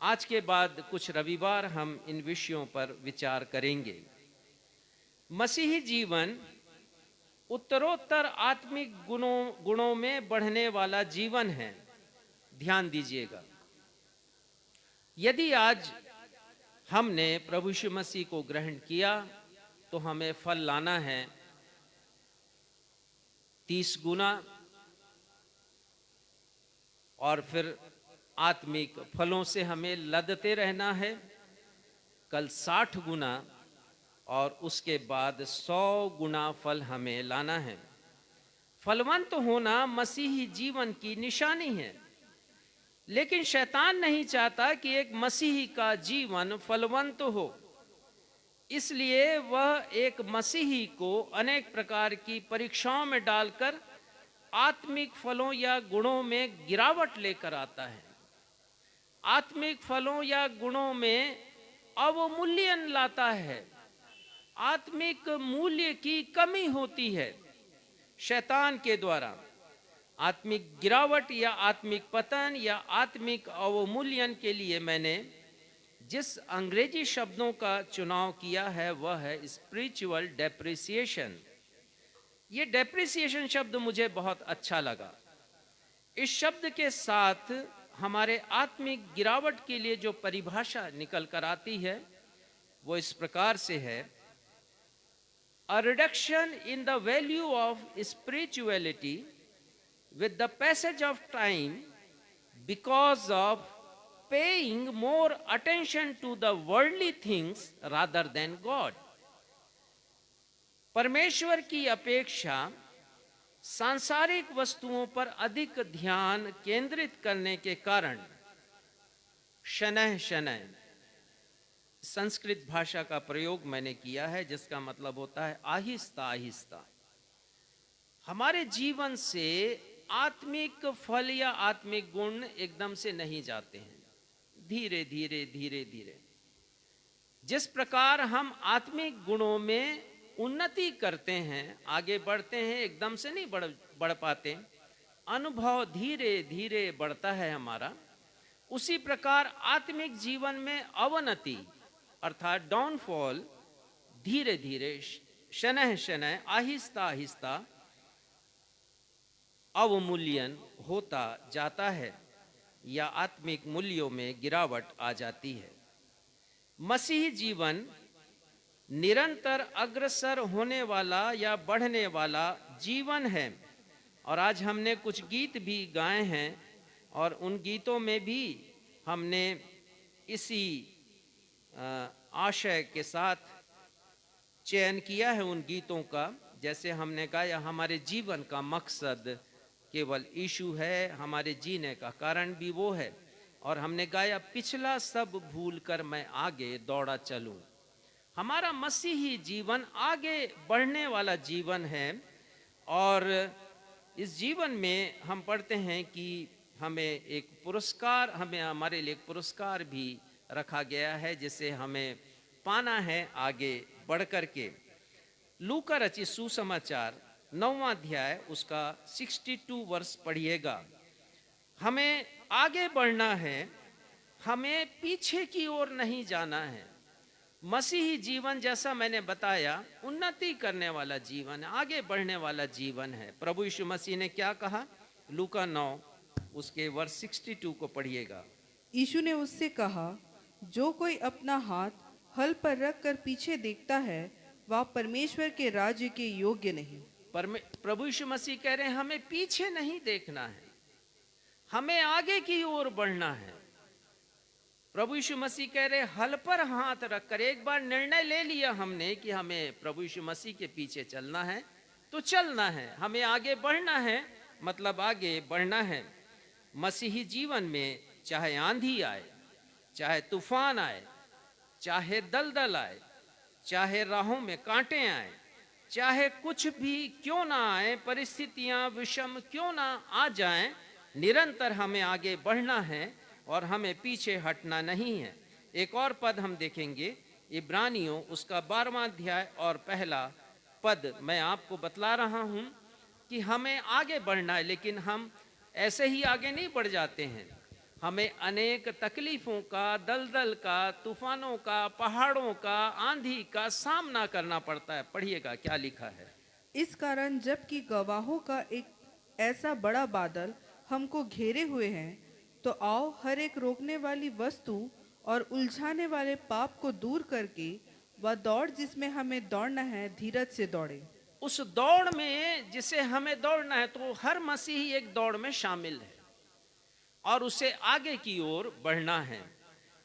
आज के बाद कुछ रविवार हम इन विषयों पर विचार करेंगे। मसीही जीवन उत्तरोत्तर आत्मिक गुणों में बढ़ने वाला जीवन है। ध्यान दीजिएगा, यदि आज हमने प्रभु यीशु मसीह को ग्रहण किया तो हमें फल लाना है 30 गुना, और फिर आत्मिक फलों से हमें लदते रहना है, कल 60 गुना, और उसके बाद 100 गुना फल हमें लाना है। फलवंत होना मसीही जीवन की निशानी है, लेकिन शैतान नहीं चाहता कि एक मसीही का जीवन फलवंत हो। इसलिए वह एक मसीही को अनेक प्रकार की परीक्षाओं में डालकर आत्मिक फलों या गुणों में गिरावट लेकर आता है। आत्मिक फलों या गुणों में अवमूल्यन लाता है, आत्मिक मूल्य की कमी होती है। शैतान के द्वारा आत्मिक गिरावट या आत्मिक पतन या आत्मिक अवमूल्यन के लिए मैंने जिस अंग्रेजी शब्दों का चुनाव किया है वह है स्पिरिचुअल डेप्रिसिएशन। ये डेप्रिसिएशन शब्द मुझे बहुत अच्छा लगा। इस शब्द के साथ हमारे आत्मिक गिरावट के लिए जो परिभाषा निकल कर आती है वो इस प्रकार से है: A reduction in the value of spirituality with the passage of time because of paying more attention to the worldly things rather than God. परमेश्वर की अपेक्षा सांसारिक वस्तुओं पर अधिक ध्यान केंद्रित करने के कारण शनैः शनैः संस्कृत भाषा का प्रयोग मैंने किया है, जिसका मतलब होता है आहिस्ता आहिस्ता हमारे जीवन से आत्मिक फल या आत्मिक गुण एकदम से नहीं जाते हैं, धीरे धीरे धीरे धीरे। जिस प्रकार हम आत्मिक गुणों में उन्नति करते हैं, आगे बढ़ते हैं, एकदम से नहीं बढ़ पाते, अनुभव धीरे धीरे बढ़ता है हमारा, उसी प्रकार आत्मिक जीवन में अवनति अर्थात डाउनफॉल धीरे धीरे शनैः शनैः आहिस्ता आहिस्ता अवमूल्यन होता जाता है या आत्मिक मूल्यों में गिरावट आ जाती है। मसीही जीवन निरंतर अग्रसर होने वाला या बढ़ने वाला जीवन है। और आज हमने कुछ गीत भी गाए हैं और उन गीतों में भी हमने इसी आशय के साथ चयन किया है उन गीतों का। जैसे हमने गाया हमारे जीवन का मकसद केवल यीशु है, हमारे जीने का कारण भी वो है। और हमने गाया पिछला सब भूल कर मैं आगे दौड़ा चलूं। हमारा मसीही जीवन आगे बढ़ने वाला जीवन है। और इस जीवन में हम पढ़ते हैं कि हमें एक पुरस्कार, हमारे लिए एक पुरस्कार भी रखा गया है जिसे हमें पाना है आगे बढ़ कर के। लूका रचित सुसमाचार 9वां अध्याय उसका 62 वर्ष पढ़िएगा। हमें आगे बढ़ना है, हमें पीछे की ओर नहीं जाना है। मसीही जीवन जैसा मैंने बताया उन्नति करने वाला जीवन, आगे बढ़ने वाला जीवन है। प्रभु यीशु मसीह ने क्या कहा? लूका 9 उसके वर्ष 62 को पढ़िएगा। यीशु ने उससे कहा, जो कोई अपना हाथ हल पर रख कर पीछे देखता है वह परमेश्वर के राज्य के योग्य नहीं। प्रभु यीशु मसीह कह रहे हैं हमें पीछे नहीं देखना है, हमें आगे की ओर बढ़ना है। प्रभु यीशु मसीह कह रहे हल पर हाथ रखकर, एक बार निर्णय ले लिया हमने कि हमें प्रभु यीशु मसीह के पीछे चलना है तो चलना है, हमें आगे बढ़ना है, मतलब आगे बढ़ना है। मसीही जीवन में चाहे आंधी आए, चाहे तूफान आए, चाहे दलदल आए, चाहे राहों में कांटे आए, चाहे कुछ भी क्यों ना आए, परिस्थितियां विषम क्यों ना आ जाएं, निरंतर हमें आगे बढ़ना है और हमें पीछे हटना नहीं है। एक और पद हम देखेंगे, इब्रानियों उसका 12वां अध्याय और पहला पद मैं आपको बतला रहा हूं। कि हमें आगे बढ़ना है, लेकिन हम ऐसे ही आगे नहीं बढ़ जाते हैं। हमें अनेक तकलीफों का, दलदल का, तूफानों का, पहाड़ों का, आंधी का सामना करना पड़ता है। पढ़िएगा क्या लिखा है। इस कारण जबकि गवाहों का एक ऐसा बड़ा बादल हमको घेरे हुए हैं, तो आओ हर एक रोकने वाली वस्तु और उलझाने वाले पाप को दूर करके वह दौड़ जिसमें हमें दौड़ना है, धीरज से दौड़े। उस दौड़ में जिसे हमें दौड़ना है, तो हर मसीही एक दौड़ में शामिल है और उसे आगे की ओर बढ़ना है।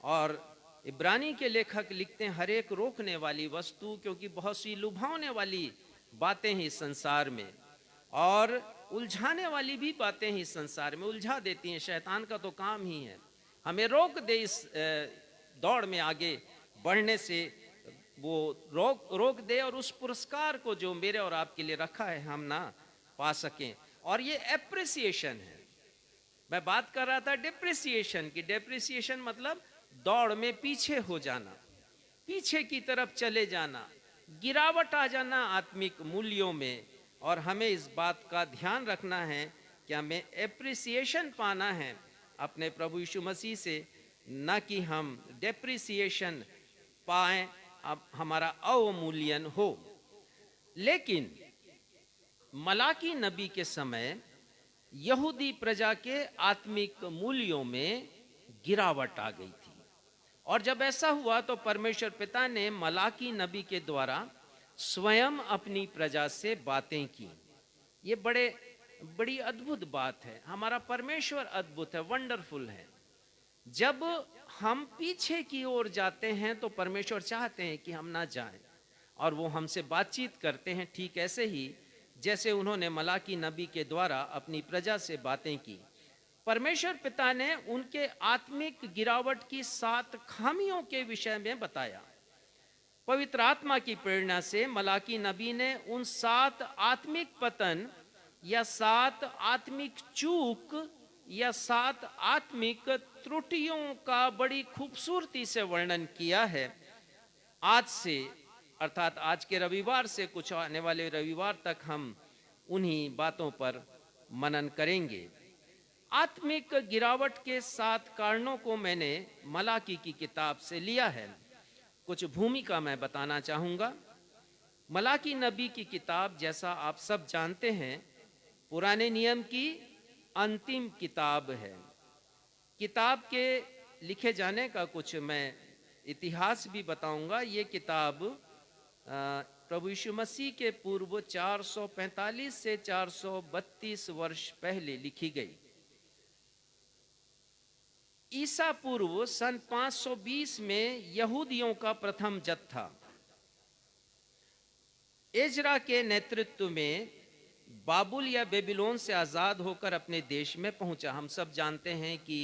और इब्रानी के लेखक लिखते हैं, हर एक रोकने वाली वस्तु, क्योंकि बहुत सी लुभावने वाली बातें ही संसार में और उलझाने वाली भी बातें ही संसार में उलझा देती हैं। शैतान का तो काम ही है हमें रोक दे इस दौड़ में आगे बढ़ने से, वो रोक दे और उस पुरस्कार को जो मेरे और आपके लिए रखा है हम ना पा सकें। और ये एप्रिसिएशन है। मैं बात कर रहा था डिप्रिसिएशन की। डिप्रिसिएशन मतलब दौड़ में पीछे हो जाना, पीछे की तरफ चले जाना, गिरावट आ जाना आत्मिक मूल्यों में। और हमें इस बात का ध्यान रखना है कि हमें एप्रिसिएशन पाना है अपने प्रभु यीशु मसीह से, न कि हम डेप्रिसिएशन पाएं, अब हमारा अवमूल्यन हो। लेकिन मलाकी नबी के समय यहूदी प्रजा के आत्मिक मूल्यों में गिरावट आ गई थी। और जब ऐसा हुआ तो परमेश्वर पिता ने मलाकी नबी के द्वारा स्वयं अपनी प्रजा से बातें की। ये बड़ी अद्भुत बात है। हमारा परमेश्वर अद्भुत है, वंडरफुल है। जब हम पीछे की ओर जाते हैं तो परमेश्वर चाहते हैं कि हम ना जाएं और वो हमसे बातचीत करते हैं, ठीक ऐसे ही जैसे उन्होंने मलाकी नबी के द्वारा अपनी प्रजा से बातें की। परमेश्वर पिता ने उनके आत्मिक गिरावट की 7 खामियों के विषय में बताया। पवित्र आत्मा की प्रेरणा से मलाकी नबी ने उन 7 आत्मिक पतन या 7 आत्मिक चूक या 7 आत्मिक त्रुटियों का बड़ी खूबसूरती से वर्णन किया है। आज से अर्थात आज के रविवार से कुछ आने वाले रविवार तक हम उन्हीं बातों पर मनन करेंगे। आत्मिक गिरावट के 7 कारणों को मैंने मलाकी की किताब से लिया है। कुछ भूमिका मैं बताना चाहूँगा। मलाकी नबी की किताब, जैसा आप सब जानते हैं, पुराने नियम की अंतिम किताब है। किताब के लिखे जाने का कुछ मैं इतिहास भी बताऊंगा। ये किताब प्रभु यीशु मसीह के पूर्व 445 से 432 वर्ष पहले लिखी गई। ईसा पूर्व सन 520 में यहूदियों का प्रथम जत्था एजरा के नेतृत्व में बाबुल या बेबीलोन से आज़ाद होकर अपने देश में पहुंचा। हम सब जानते हैं कि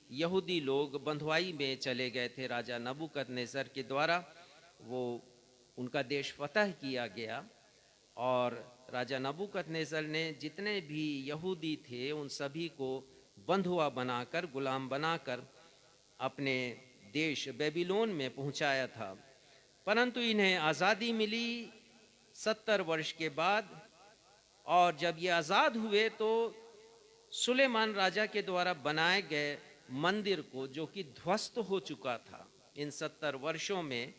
यहूदी लोग बंधुआई में चले गए थे। राजा नबूकदनेस्सर के द्वारा वो उनका देश फतह किया गया और राजा नबूकदनेस्सर ने जितने भी यहूदी थे उन सभी को बंधुआ बनाकर, गुलाम बनाकर अपने देश बेबीलोन में पहुंचाया था। परंतु इन्हें आज़ादी मिली 70 वर्ष के बाद, और जब ये आज़ाद हुए तो सुलेमान राजा के द्वारा बनाए गए मंदिर को, जो कि ध्वस्त हो चुका था, इन 70 वर्षों में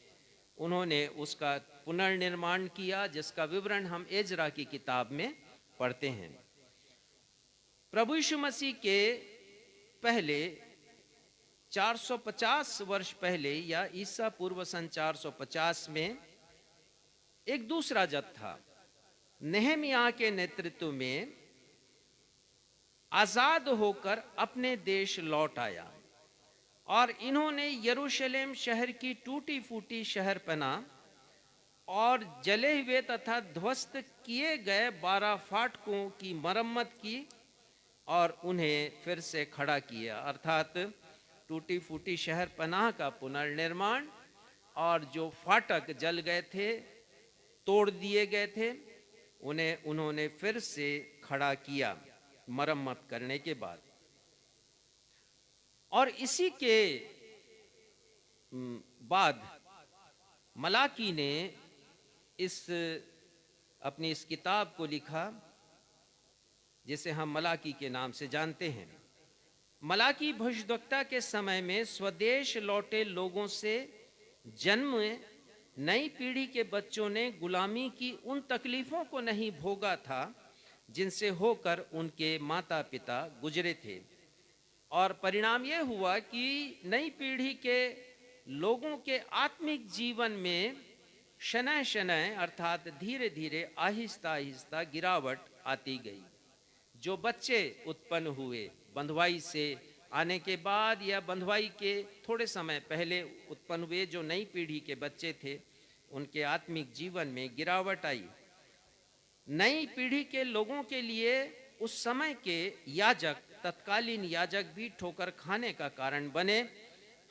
उन्होंने उसका पुनर्निर्माण किया, जिसका विवरण हम एजरा की किताब में पढ़ते हैं। प्रभु यीशु मसीह के पहले 450 वर्ष पहले या ईसा पूर्व सन 450 में एक दूसरा जत्था नेहमिया के नेतृत्व में आजाद होकर अपने देश लौट आया और इन्होंने यरूशलेम शहर की टूटी फूटी शहरपना और जले हुए तथा ध्वस्त किए गए 12 फाटकों की मरम्मत की और उन्हें फिर से खड़ा किया। अर्थात टूटी फूटी शहरपनाह का पुनर्निर्माण, और जो फाटक जल गए थे, तोड़ दिए गए थे, उन्हें उन्होंने फिर से खड़ा किया मरम्मत करने के बाद। और इसी के बाद मलाकी ने अपनी इस किताब को लिखा जिसे हम मलाकी के नाम से जानते हैं। मलाकी भविष्यद्वक्ता के समय में स्वदेश लौटे लोगों से जन्म नई पीढ़ी के बच्चों ने गुलामी की उन तकलीफों को नहीं भोगा था जिनसे होकर उनके माता पिता गुजरे थे, और परिणाम यह हुआ कि नई पीढ़ी के लोगों के आत्मिक जीवन में शनय शनय अर्थात धीरे धीरे आहिस्ता आहिस्ता गिरावट आती गई। जो बच्चे उत्पन्न हुए बंधुआई से आने के बाद या बंधुआई के थोड़े समय पहले उत्पन्न हुए जो नई पीढ़ी के बच्चे थे, उनके आत्मिक जीवन में गिरावट आई। नई पीढ़ी के लोगों के लिए उस समय के याजक, तत्कालीन याजक भी ठोकर खाने का कारण बने।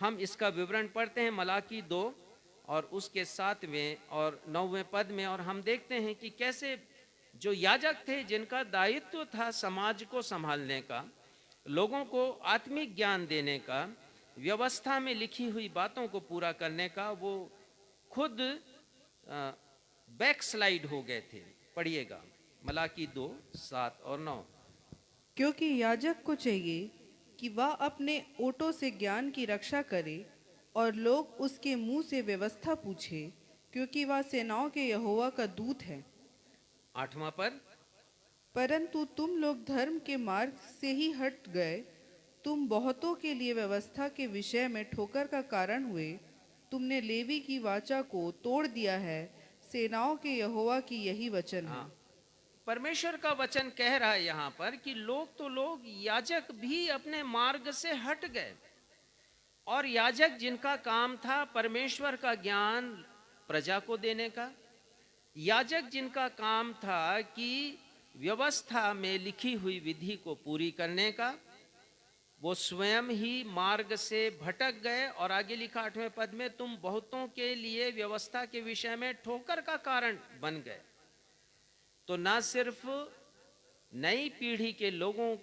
हम इसका विवरण पढ़ते हैं मलाकी 2 और उसके 7वें और 9वें पद में, और हम देखते हैं कि कैसे जो याजक थे जिनका दायित्व था समाज को संभालने का, लोगों को आत्मिक ज्ञान देने का, व्यवस्था में लिखी हुई बातों को पूरा करने का, वो खुद बैकस्लाइड हो गए थे। पढ़िएगा मलाकी 2, 7 और 9। क्योंकि याजक को चाहिए कि वह अपने ओटों से ज्ञान की रक्षा करे और लोग उसके मुंह से व्यवस्था पूछे, क्योंकि वह सेनाओं के यहोवा का दूत है। 8वां पद। परंतु तुम लोग धर्म के मार्ग से ही हट गए, तुम बहुतों के लिए व्यवस्था के विषय में ठोकर का कारण हुए। तुमने लेवी की वाचा को तोड़ दिया है, सेनाओं के यहोवा की यही वचन है। परमेश्वर का वचन कह रहा है यहाँ पर कि लोग याजक भी अपने मार्ग से हट गए, और याजक जिनका काम था परमेश्वर का ज्ञान प्रजा को देने का, याजक जिनका काम था कि व्यवस्था में लिखी हुई विधि को पूरी करने का, वो स्वयं ही मार्ग से भटक गए। और आगे लिखा 8वें पद में, तुम बहुतों के लिए व्यवस्था के विषय में ठोकर का कारण बन गए। तो ना सिर्फ नई पीढ़ी के लोगों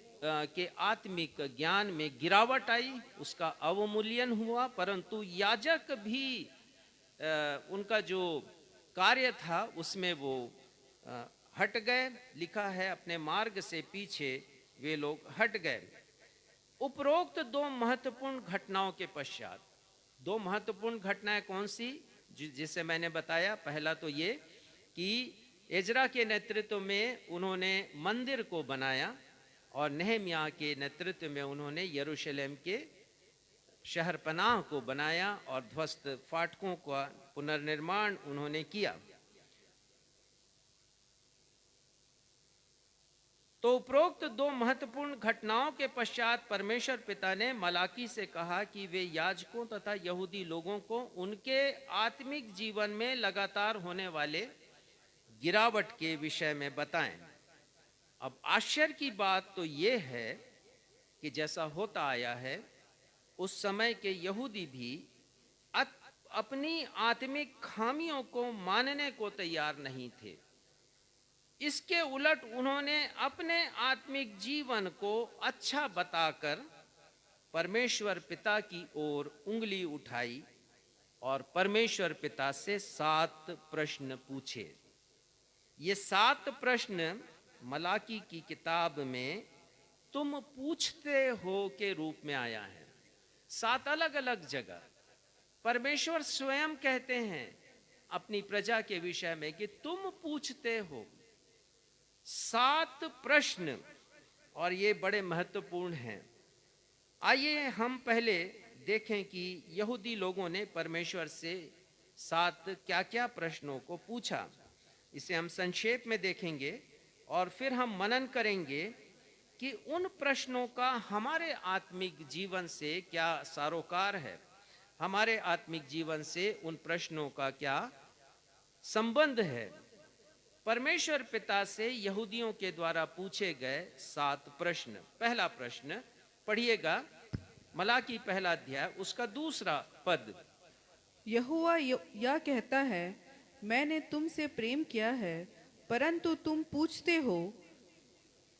के आत्मिक ज्ञान में गिरावट आई, उसका अवमूल्यन हुआ, परंतु याजक भी उनका जो कार्य था उसमें वो हट गए। लिखा है अपने मार्ग से पीछे वे लोग हट गए। उपरोक्त 2 महत्वपूर्ण घटनाओं के पश्चात, 2 महत्वपूर्ण घटनाएं कौन सी जिसे मैंने बताया? पहला तो ये कि एजरा के नेतृत्व में उन्होंने मंदिर को बनाया, और नेहम्याह के नेतृत्व में उन्होंने यरूशलेम के शहर पनाह को बनाया और ध्वस्त फाटकों का पुनर्निर्माण उन्होंने किया। तो उपरोक्त 2 महत्वपूर्ण घटनाओं के पश्चात परमेश्वर पिता ने मलाकी से कहा कि वे याजकों तथा यहूदी लोगों को उनके आत्मिक जीवन में लगातार होने वाले गिरावट के विषय में बताएं। अब आश्चर्य की बात तो ये है कि जैसा होता आया है, उस समय के यहूदी भी अपनी आत्मिक खामियों को मानने को तैयार नहीं थे। इसके उलट उन्होंने अपने आत्मिक जीवन को अच्छा बताकर परमेश्वर पिता की ओर उंगली उठाई और परमेश्वर पिता से 7 प्रश्न पूछे। ये 7 प्रश्न मलाकी की किताब में तुम पूछते हो के रूप में आया है। 7 अलग अलग जगह परमेश्वर स्वयं कहते हैं अपनी प्रजा के विषय में कि तुम पूछते हो। 7 प्रश्न, और ये बड़े महत्वपूर्ण हैं। आइए हम पहले देखें कि यहूदी लोगों ने परमेश्वर से 7 क्या-क्या प्रश्नों को पूछा। इसे हम संक्षेप में देखेंगे और फिर हम मनन करेंगे कि उन प्रश्नों का हमारे आत्मिक जीवन से क्या सरोकार है, हमारे आत्मिक जीवन से उन प्रश्नों का क्या संबंध है। परमेश्वर पिता से यहूदियों के द्वारा पूछे गए 7 प्रश्न। पहला प्रश्न पढ़िएगा, मलाकी पहला अध्याय उसका 2 पद। यहोवा यह कहता है, मैंने तुमसे प्रेम किया है, परंतु तुम पूछते हो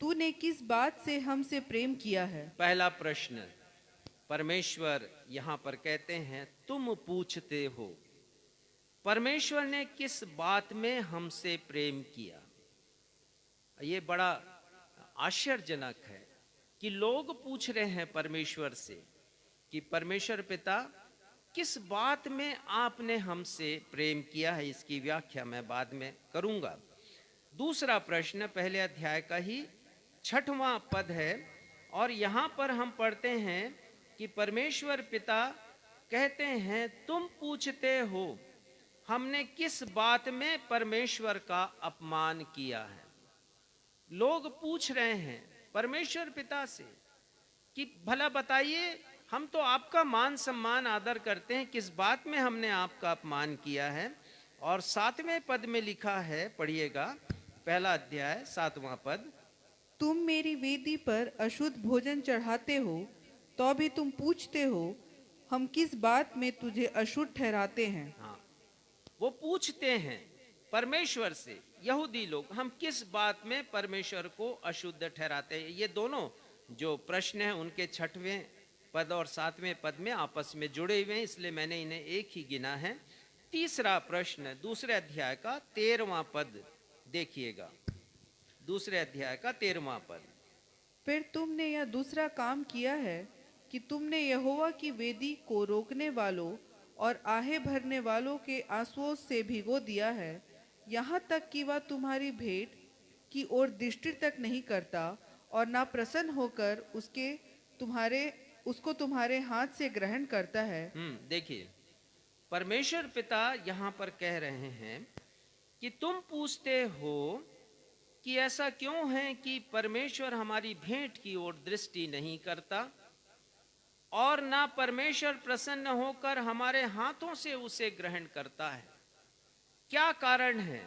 तूने किस बात से हमसे प्रेम किया है। पहला प्रश्न परमेश्वर यहाँ पर कहते हैं तुम पूछते हो, परमेश्वर ने किस बात में हमसे प्रेम किया। ये बड़ा आश्चर्यजनक है कि लोग पूछ रहे हैं परमेश्वर से कि परमेश्वर पिता, किस बात में आपने हमसे प्रेम किया है। इसकी व्याख्या मैं बाद में करूंगा। दूसरा प्रश्न पहले अध्याय का ही 6वां पद है और यहाँ पर हम पढ़ते हैं कि परमेश्वर पिता कहते हैं, तुम पूछते हो हमने किस बात में परमेश्वर का अपमान किया है। लोग पूछ रहे हैं परमेश्वर पिता से कि भला बताइए, हम तो आपका मान सम्मान आदर करते हैं, किस बात में हमने आपका अपमान किया है। और 7वें पद में लिखा है, पढ़िएगा, पहला अध्याय 7वां पद। तुम मेरी वेदी पर अशुद्ध भोजन चढ़ाते हो, तो भी तुम पूछते हो हम किस बात में तुझे अशुद्ध ठहराते हैं। हाँ, वो पूछते हैं परमेश्वर से, यहूदी लोग, हम किस बात में परमेश्वर को अशुद्ध ठहराते हैं। ये दोनों जो प्रश्न हैं उनके 6वें पद और 7वें पद में आपस में जुड़े हुए हैं, इसलिए मैंने इन्हें एक ही गिना है। तीसरा प्रश्न दूसरे अध्याय का 13वां पद देखिएगा, दूसरे अध्याय का 13वां पद। फिर तुमने यह दूसरा काम किया है कि तुमने यहोवा की वेदी को रोकने वालों और आहे भरने वालों के आंसुओं से भिगो दिया है, यहाँ तक कि वह तुम्हारी भेंट की ओर दृष्टि तक नहीं करता और ना प्रसन्न होकर उसको तुम्हारे हाथ से ग्रहण करता है। देखिए, परमेश्वर पिता यहाँ पर कह रहे हैं कि तुम पूछते हो कि ऐसा क्यों है कि परमेश्वर हमारी भेंट की ओर दृष्टि नहीं करता और ना परमेश्वर प्रसन्न होकर हमारे हाथों से उसे ग्रहण करता है। क्या कारण है?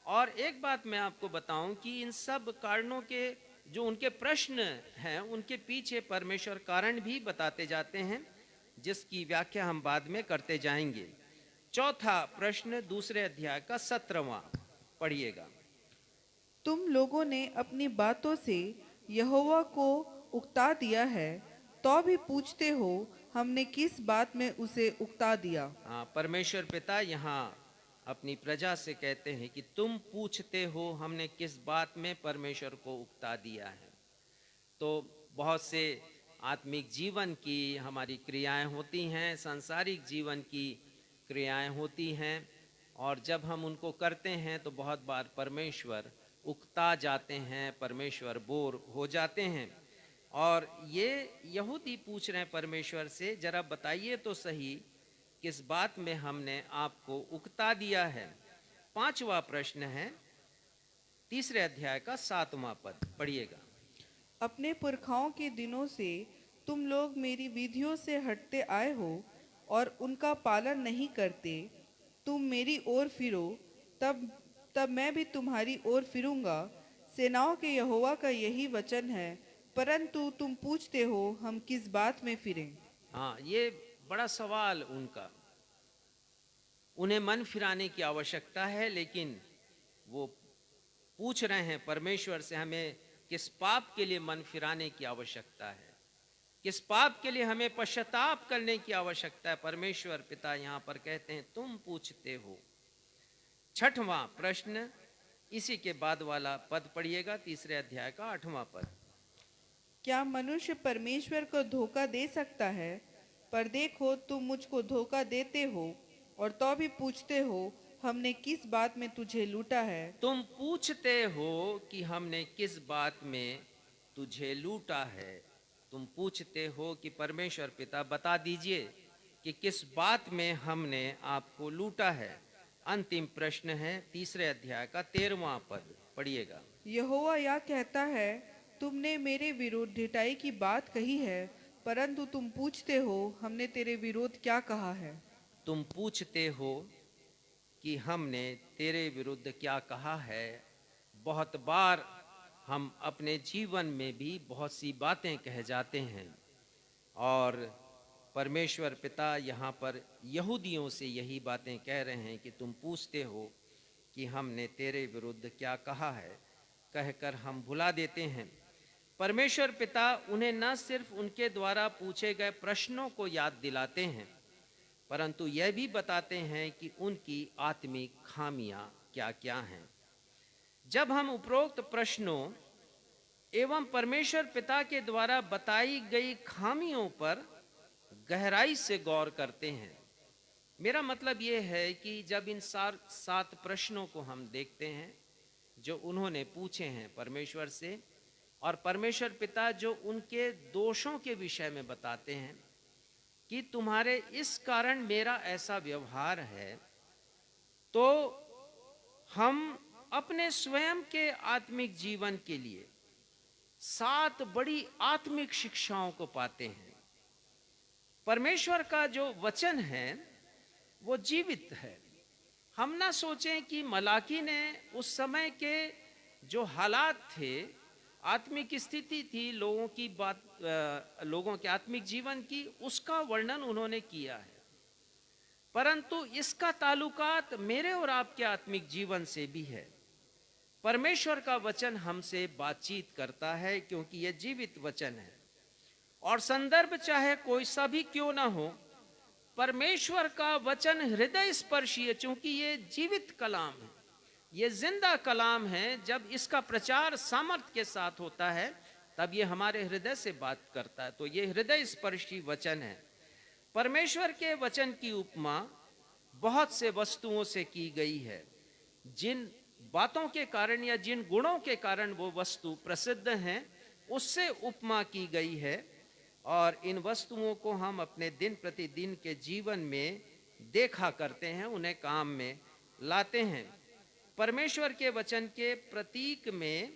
और एक बात मैं आपको बताऊं कि इन सब कारणों के जो उनके प्रश्न हैं, उनके पीछे परमेश्वर कारण भी बताते जाते हैं, जिसकी व्याख्या हम बाद में करते जाएंगे। चौथा प्रश्न दूसरे अध्याय का 17वां, पढ़िएगा। तुम लोगों ने अपनी बातों से यहोवा को उकता दिया है, तो भी पूछते हो हमने किस बात में उसे उकता दिया। हाँ, परमेश्वर पिता यहाँ अपनी प्रजा से कहते हैं कि तुम पूछते हो हमने किस बात में परमेश्वर को उकता दिया है। तो बहुत से आत्मिक जीवन की हमारी क्रियाएं होती हैं, सांसारिक जीवन की क्रियाएं होती हैं, और जब हम उनको करते हैं तो बहुत बार परमेश्वर उकता जाते हैं, परमेश्वर बोर हो जाते हैं। और ये यहूदी पूछ रहे हैं परमेश्वर से, जरा बताइए तो सही किस बात में हमने आपको उकता दिया है। 5वां प्रश्न है तीसरे अध्याय का 7वां पद, पढ़िएगा। अपने पुरखाओं के दिनों से तुम लोग मेरी विधियों से हटते आए हो और उनका पालन नहीं करते। तुम मेरी ओर फिरो, तब मैं भी तुम्हारी ओर फिरूंगा। सेनाओं के यहोवा का यही वचन है, परंतु तुम पूछते हो हम किस बात में फिरें। हाँ, ये बड़ा सवाल उनका। उन्हें मन फिराने की आवश्यकता है, लेकिन वो पूछ रहे हैं परमेश्वर से हमें किस पाप के लिए मन फिराने की आवश्यकता है, किस पाप के लिए हमें पश्चाताप करने की आवश्यकता है। परमेश्वर पिता यहाँ पर कहते हैं तुम पूछते हो। 6वां प्रश्न इसी के बाद वाला पद पढ़िएगा, तीसरे अध्याय का 8वां पद। क्या मनुष्य परमेश्वर को धोखा दे सकता है? पर देखो तुम मुझको धोखा देते हो और तो भी पूछते हो हमने किस बात में तुझे लूटा है। तुम पूछते हो कि हमने किस बात में तुझे लूटा है। तुम पूछते हो कि परमेश्वर पिता बता दीजिए कि किस बात में हमने आपको लूटा है। अंतिम प्रश्न है तीसरे अध्याय का 13वां पद, पढ़िएगा। यहोवा यह कहता है, तुमने मेरे विरुद्ध ढिठाई की बात कही है, परंतु तुम पूछते हो हमने तेरे विरुद्ध क्या कहा है। तुम पूछते हो कि हमने तेरे विरुद्ध क्या कहा है। बहुत बार हम अपने जीवन में भी बहुत सी बातें कह जाते हैं, और परमेश्वर पिता यहाँ पर यहूदियों से यही बातें कह रहे हैं कि तुम पूछते हो कि हमने तेरे विरुद्ध क्या कहा है, कहकर हम भुला देते हैं। परमेश्वर पिता उन्हें न सिर्फ उनके द्वारा पूछे गए प्रश्नों को याद दिलाते हैं, परंतु यह भी बताते हैं कि उनकी आत्मिक खामियां क्या क्या हैं। जब हम उपरोक्त प्रश्नों एवं परमेश्वर पिता के द्वारा बताई गई खामियों पर गहराई से गौर करते हैं। मेरा मतलब ये है कि जब इन 7 प्रश्नों को हम देखते हैं जो उन्होंने पूछे हैं परमेश्वर से, और परमेश्वर पिता जो उनके दोषों के विषय में बताते हैं कि तुम्हारे इस कारण मेरा ऐसा व्यवहार है, तो हम अपने स्वयं के आत्मिक जीवन के लिए 7 बड़ी आत्मिक शिक्षाओं को पाते हैं। परमेश्वर का जो वचन है वो जीवित है। हम ना सोचें कि मलाकी ने उस समय के जो हालात थे, आत्मिक स्थिति थी लोगों की बात, लोगों के आत्मिक जीवन की, उसका वर्णन उन्होंने किया है, परंतु इसका ताल्लुकात मेरे और आपके आत्मिक जीवन से भी है। परमेश्वर का वचन हमसे बातचीत करता है क्योंकि यह जीवित वचन है, और संदर्भ चाहे कोई सा भी क्यों ना हो, परमेश्वर का वचन हृदय स्पर्शी है, क्योंकि ये जीवित कलाम है, ये जिंदा कलाम है। जब इसका प्रचार सामर्थ्य के साथ होता है तब ये हमारे हृदय से बात करता है। तो ये हृदय स्पर्शी वचन है। परमेश्वर के वचन की उपमा बहुत से वस्तुओं से की गई है। जिन बातों के कारण या जिन गुणों के कारण वो वस्तु प्रसिद्ध हैं, उससे उपमा की गई है, और इन वस्तुओं को हम अपने दिन प्रतिदिन के जीवन में देखा करते हैं, उन्हें काम में लाते हैं। परमेश्वर के वचन के प्रतीक में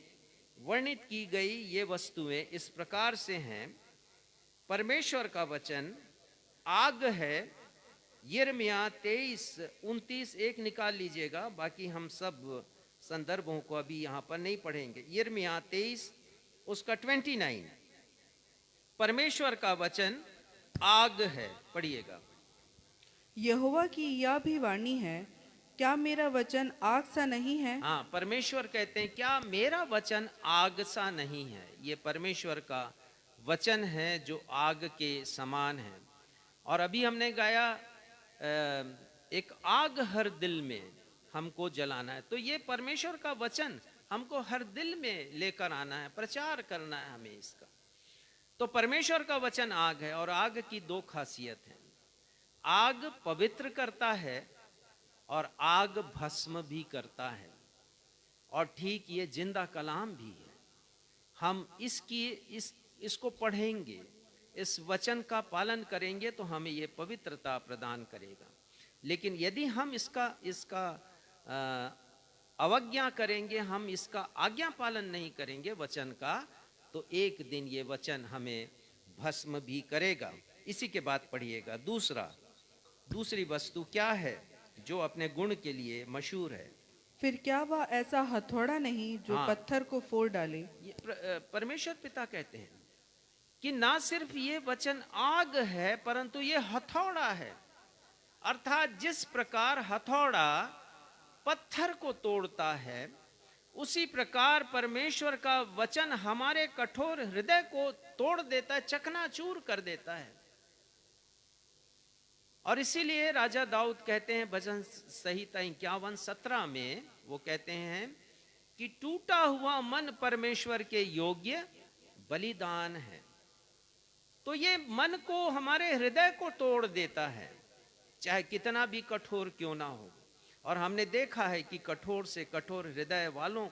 वर्णित की गई ये वस्तुएं इस प्रकार से हैं। परमेश्वर का वचन आग है। यिर्मयाह 23:29 एक निकाल लीजिएगा, बाकी हम सब संदर्भों को अभी यहाँ पर नहीं पढ़ेंगे। यिर्मयाह 23 उसका 29, परमेश्वर का वचन आग है, पढ़िएगा। यहोवा की यह भी वाणी है, क्या मेरा वचन आग सा नहीं है? हाँ, परमेश्वर कहते हैं क्या मेरा वचन आग सा नहीं है। ये परमेश्वर का वचन है जो आग के समान है। और अभी हमने गाया एक आग हर दिल में हमको जलाना है। तो ये परमेश्वर का वचन हमको हर दिल में लेकर आना है, प्रचार करना है हमें इसका। तो परमेश्वर का वचन आग है, और आग की 2 खासियत है। आग पवित्र करता है और आग भस्म भी करता है, और ठीक ये जिंदा कलाम भी है। हम इसको पढ़ेंगे, इस वचन का पालन करेंगे तो हमें ये पवित्रता प्रदान करेगा। लेकिन यदि हम इसका अवज्ञा करेंगे, हम इसका आज्ञा पालन नहीं करेंगे वचन का, तो एक दिन ये वचन हमें भस्म भी करेगा। इसी के बाद पढ़िएगा। दूसरी वस्तु क्या है जो अपने गुण के लिए मशहूर है? फिर क्या वह ऐसा हथौड़ा नहीं जो हाँ। पत्थर को फोड़ डाले? ये परमेश्वर पिता कहते हैं कि ना सिर्फ ये वचन आग है, परंतु ये हथौड़ा है। अर्थात जिस प्रकार हथौड़ा पत्थर को तोड़ता है, उसी प्रकार परमेश्वर का वचन हमारे कठोर हृदय को तोड़ देता है, चकनाचूर कर देता है। और इसीलिए राजा दाऊद कहते हैं भजन संहिता 51:17 में, वो कहते हैं कि टूटा हुआ मन परमेश्वर के योग्य बलिदान है। तो ये मन को, हमारे हृदय को तोड़ देता है, चाहे कितना भी कठोर क्यों ना हो। और हमने देखा है कि कठोर से कठोर हृदय वालों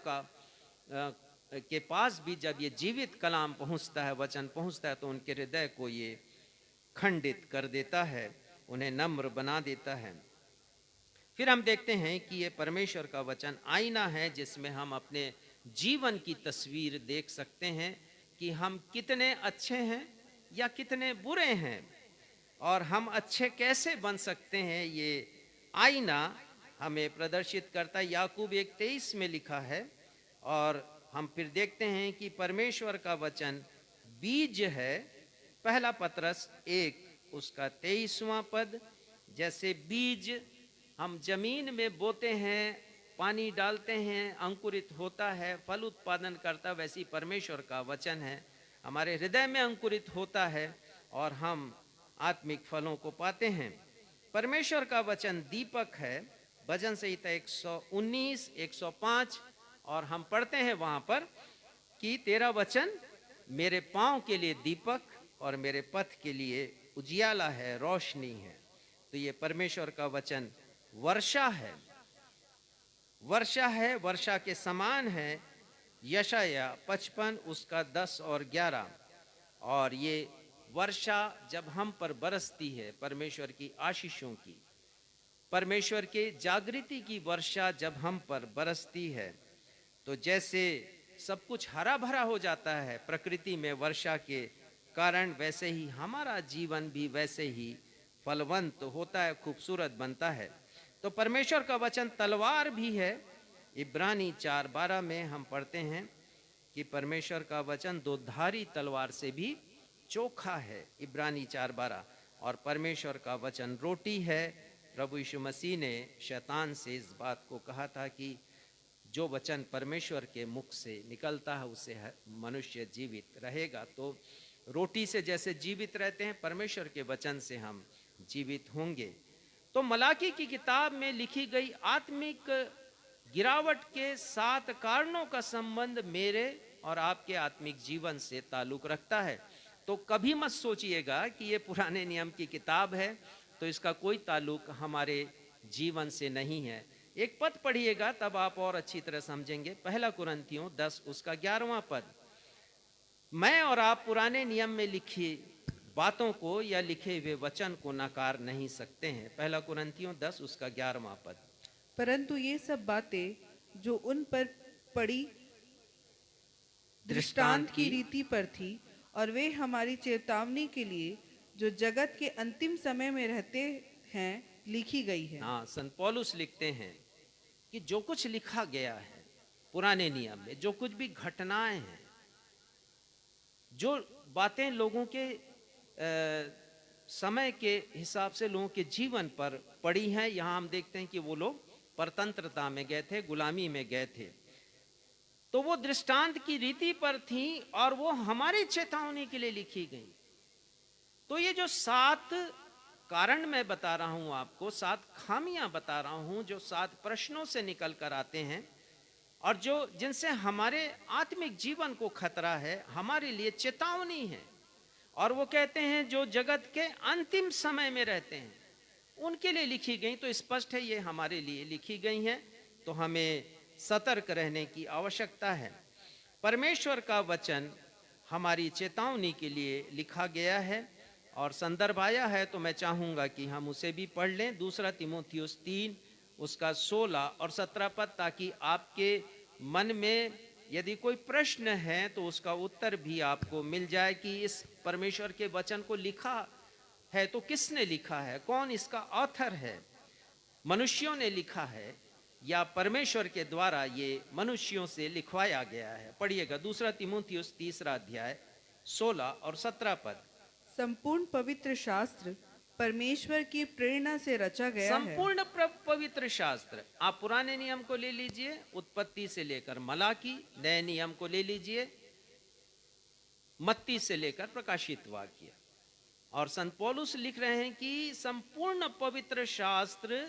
के पास भी जब ये जीवित कलाम पहुंचता है, वचन पहुंचता है, तो उनके हृदय को ये खंडित कर देता है, उन्हें नम्र बना देता है। फिर हम देखते हैं कि ये परमेश्वर का वचन आईना है, जिसमें हम अपने जीवन की तस्वीर देख सकते हैं कि हम कितने अच्छे हैं या कितने बुरे हैं, और हम अच्छे कैसे बन सकते हैं। ये आईना हमें प्रदर्शित करता है। याकूब 1:23 में लिखा है। और हम फिर देखते हैं कि परमेश्वर का वचन बीज है। पहला पतरस 1 उसका 23वां पद, जैसे बीज हम जमीन में बोते हैं, पानी डालते हैं, अंकुरित होता है, फल उत्पादन करता, वैसी परमेश्वर का वचन है हमारे हृदय में अंकुरित होता है, और हम आत्मिक फलों को पाते हैं। परमेश्वर का वचन दीपक है। भजन संहिता 119, 105, और हम पढ़ते हैं वहां पर कि तेरा वचन मेरे पांव के लिए दीपक और मेरे पथ के लिए उजियाला है, रोशनी है। तो ये परमेश्वर का वचन वर्षा है, वर्षा है, वर्षा के समान है। यशाया 55 उसका 10 और 11। और ये वर्षा जब हम पर बरसती है, परमेश्वर की आशीषों की, परमेश्वर के जागृति की वर्षा जब हम पर बरसती है, तो जैसे सब कुछ हरा भरा हो जाता है प्रकृति में वर्षा के कारण, वैसे ही हमारा जीवन भी वैसे ही फलवंत होता है, खूबसूरत बनता है। तो परमेश्वर का वचन तलवार भी है। इब्रानी 4:12 में हम पढ़ते हैं कि परमेश्वर का वचन दो धारी तलवार से भी चोखा है, इब्रानी 4:12। और परमेश्वर का वचन रोटी है। प्रभु यीशु मसीह ने शैतान से इस बात को कहा था कि जो वचन परमेश्वर के मुख से निकलता है उससे मनुष्य जीवित रहेगा। तो रोटी से जैसे जीवित रहते हैं, परमेश्वर के वचन से हम जीवित होंगे। तो मलाकी की किताब में लिखी गई आत्मिक गिरावट के 7 कारणों का संबंध मेरे और आपके आत्मिक जीवन से ताल्लुक रखता है। तो कभी मत सोचिएगा कि ये पुराने नियम की किताब है तो इसका कोई ताल्लुक हमारे जीवन से नहीं है। एक पद पढ़िएगा तब आप और अच्छी तरह समझेंगे। 1 कुरिन्थियों 10 उसका 11वां पद। मैं और आप पुराने नियम में लिखी बातों को या लिखे हुए वचन को नकार नहीं सकते हैं। 1 कुरिन्थियों 10 उसका 11वां पद। परंतु ये सब बातें जो उन पर पड़ी दृष्टांत की रीति पर थी, और वे हमारी चेतावनी के लिए जो जगत के अंतिम समय में रहते हैं लिखी गई है। हाँ, संत पौलुस लिखते हैं कि जो कुछ लिखा गया है पुराने नियम में, जो कुछ भी घटनाएं हैं, जो बातें लोगों के समय के हिसाब से लोगों के जीवन पर पड़ी हैं, यहाँ हम देखते हैं कि वो लोग परतंत्रता में गए थे, गुलामी में गए थे, तो वो दृष्टांत की रीति पर थी और वो हमारी चेतावनी के लिए लिखी गई। तो ये जो 7 कारण मैं बता रहा हूं आपको, 7 खामियां बता रहा हूं जो 7 प्रश्नों से निकल कर आते हैं और जो जिनसे हमारे आत्मिक जीवन को खतरा है, हमारे लिए चेतावनी है। और वो कहते हैं जो जगत के अंतिम समय में रहते हैं उनके लिए लिखी गई। तो स्पष्ट है ये हमारे लिए लिखी गई हैं, तो हमें सतर्क रहने की आवश्यकता है। परमेश्वर का वचन हमारी चेतावनी के लिए लिखा गया है और संदर्भ आया है, तो मैं चाहूँगा कि हम उसे भी पढ़ लें। 2 तीमुथियुस 3 उसका 16 और 17 पद, ताकि आपके मन में यदि कोई प्रश्न है तो उसका उत्तर भी आपको मिल जाए कि इस परमेश्वर के वचन को लिखा है तो किसने लिखा है, कौन इसका ऑथर है, मनुष्यों ने लिखा है या परमेश्वर के द्वारा ये मनुष्यों से लिखवाया गया है। पढ़िएगा 2 तीमुथियुस 3 अध्याय 16 और 17 पद। संपूर्ण पवित्र शास्त्र परमेश्वर की प्रेरणा से रचा गया है। संपूर्ण पवित्र शास्त्र, आप पुराने नियम को ले लीजिए, उत्पत्ति से लेकर मलाकी, नए नियम को ले लीजिए, मत्ती से लेकर प्रकाशित वाक्य। और संत पौलुस लिख रहे हैं कि संपूर्ण पवित्र शास्त्र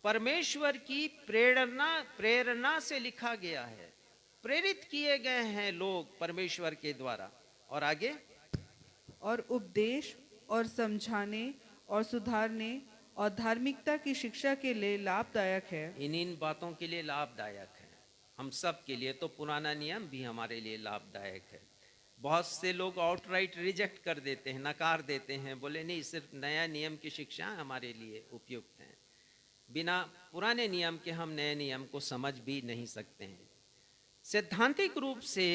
परमेश्वर की प्रेरणा से लिखा गया है, प्रेरित किए गए हैं लोग परमेश्वर के द्वारा। और आगे, और उपदेश और समझाने और सुधारने और धार्मिकता की शिक्षा के लिए लाभदायक है। इन बातों के लिए लाभदायक है, हम सब के लिए। तो पुराना नियम भी हमारे लिए लाभदायक है। बहुत से लोग आउटराइट रिजेक्ट कर देते हैं, नकार देते हैं, बोले नहीं सिर्फ नया नियम की शिक्षा हमारे लिए उपयुक्त है। बिना पुराने नियम के हम नए नियम को समझ भी नहीं सकते हैं। सैद्धांतिक रूप से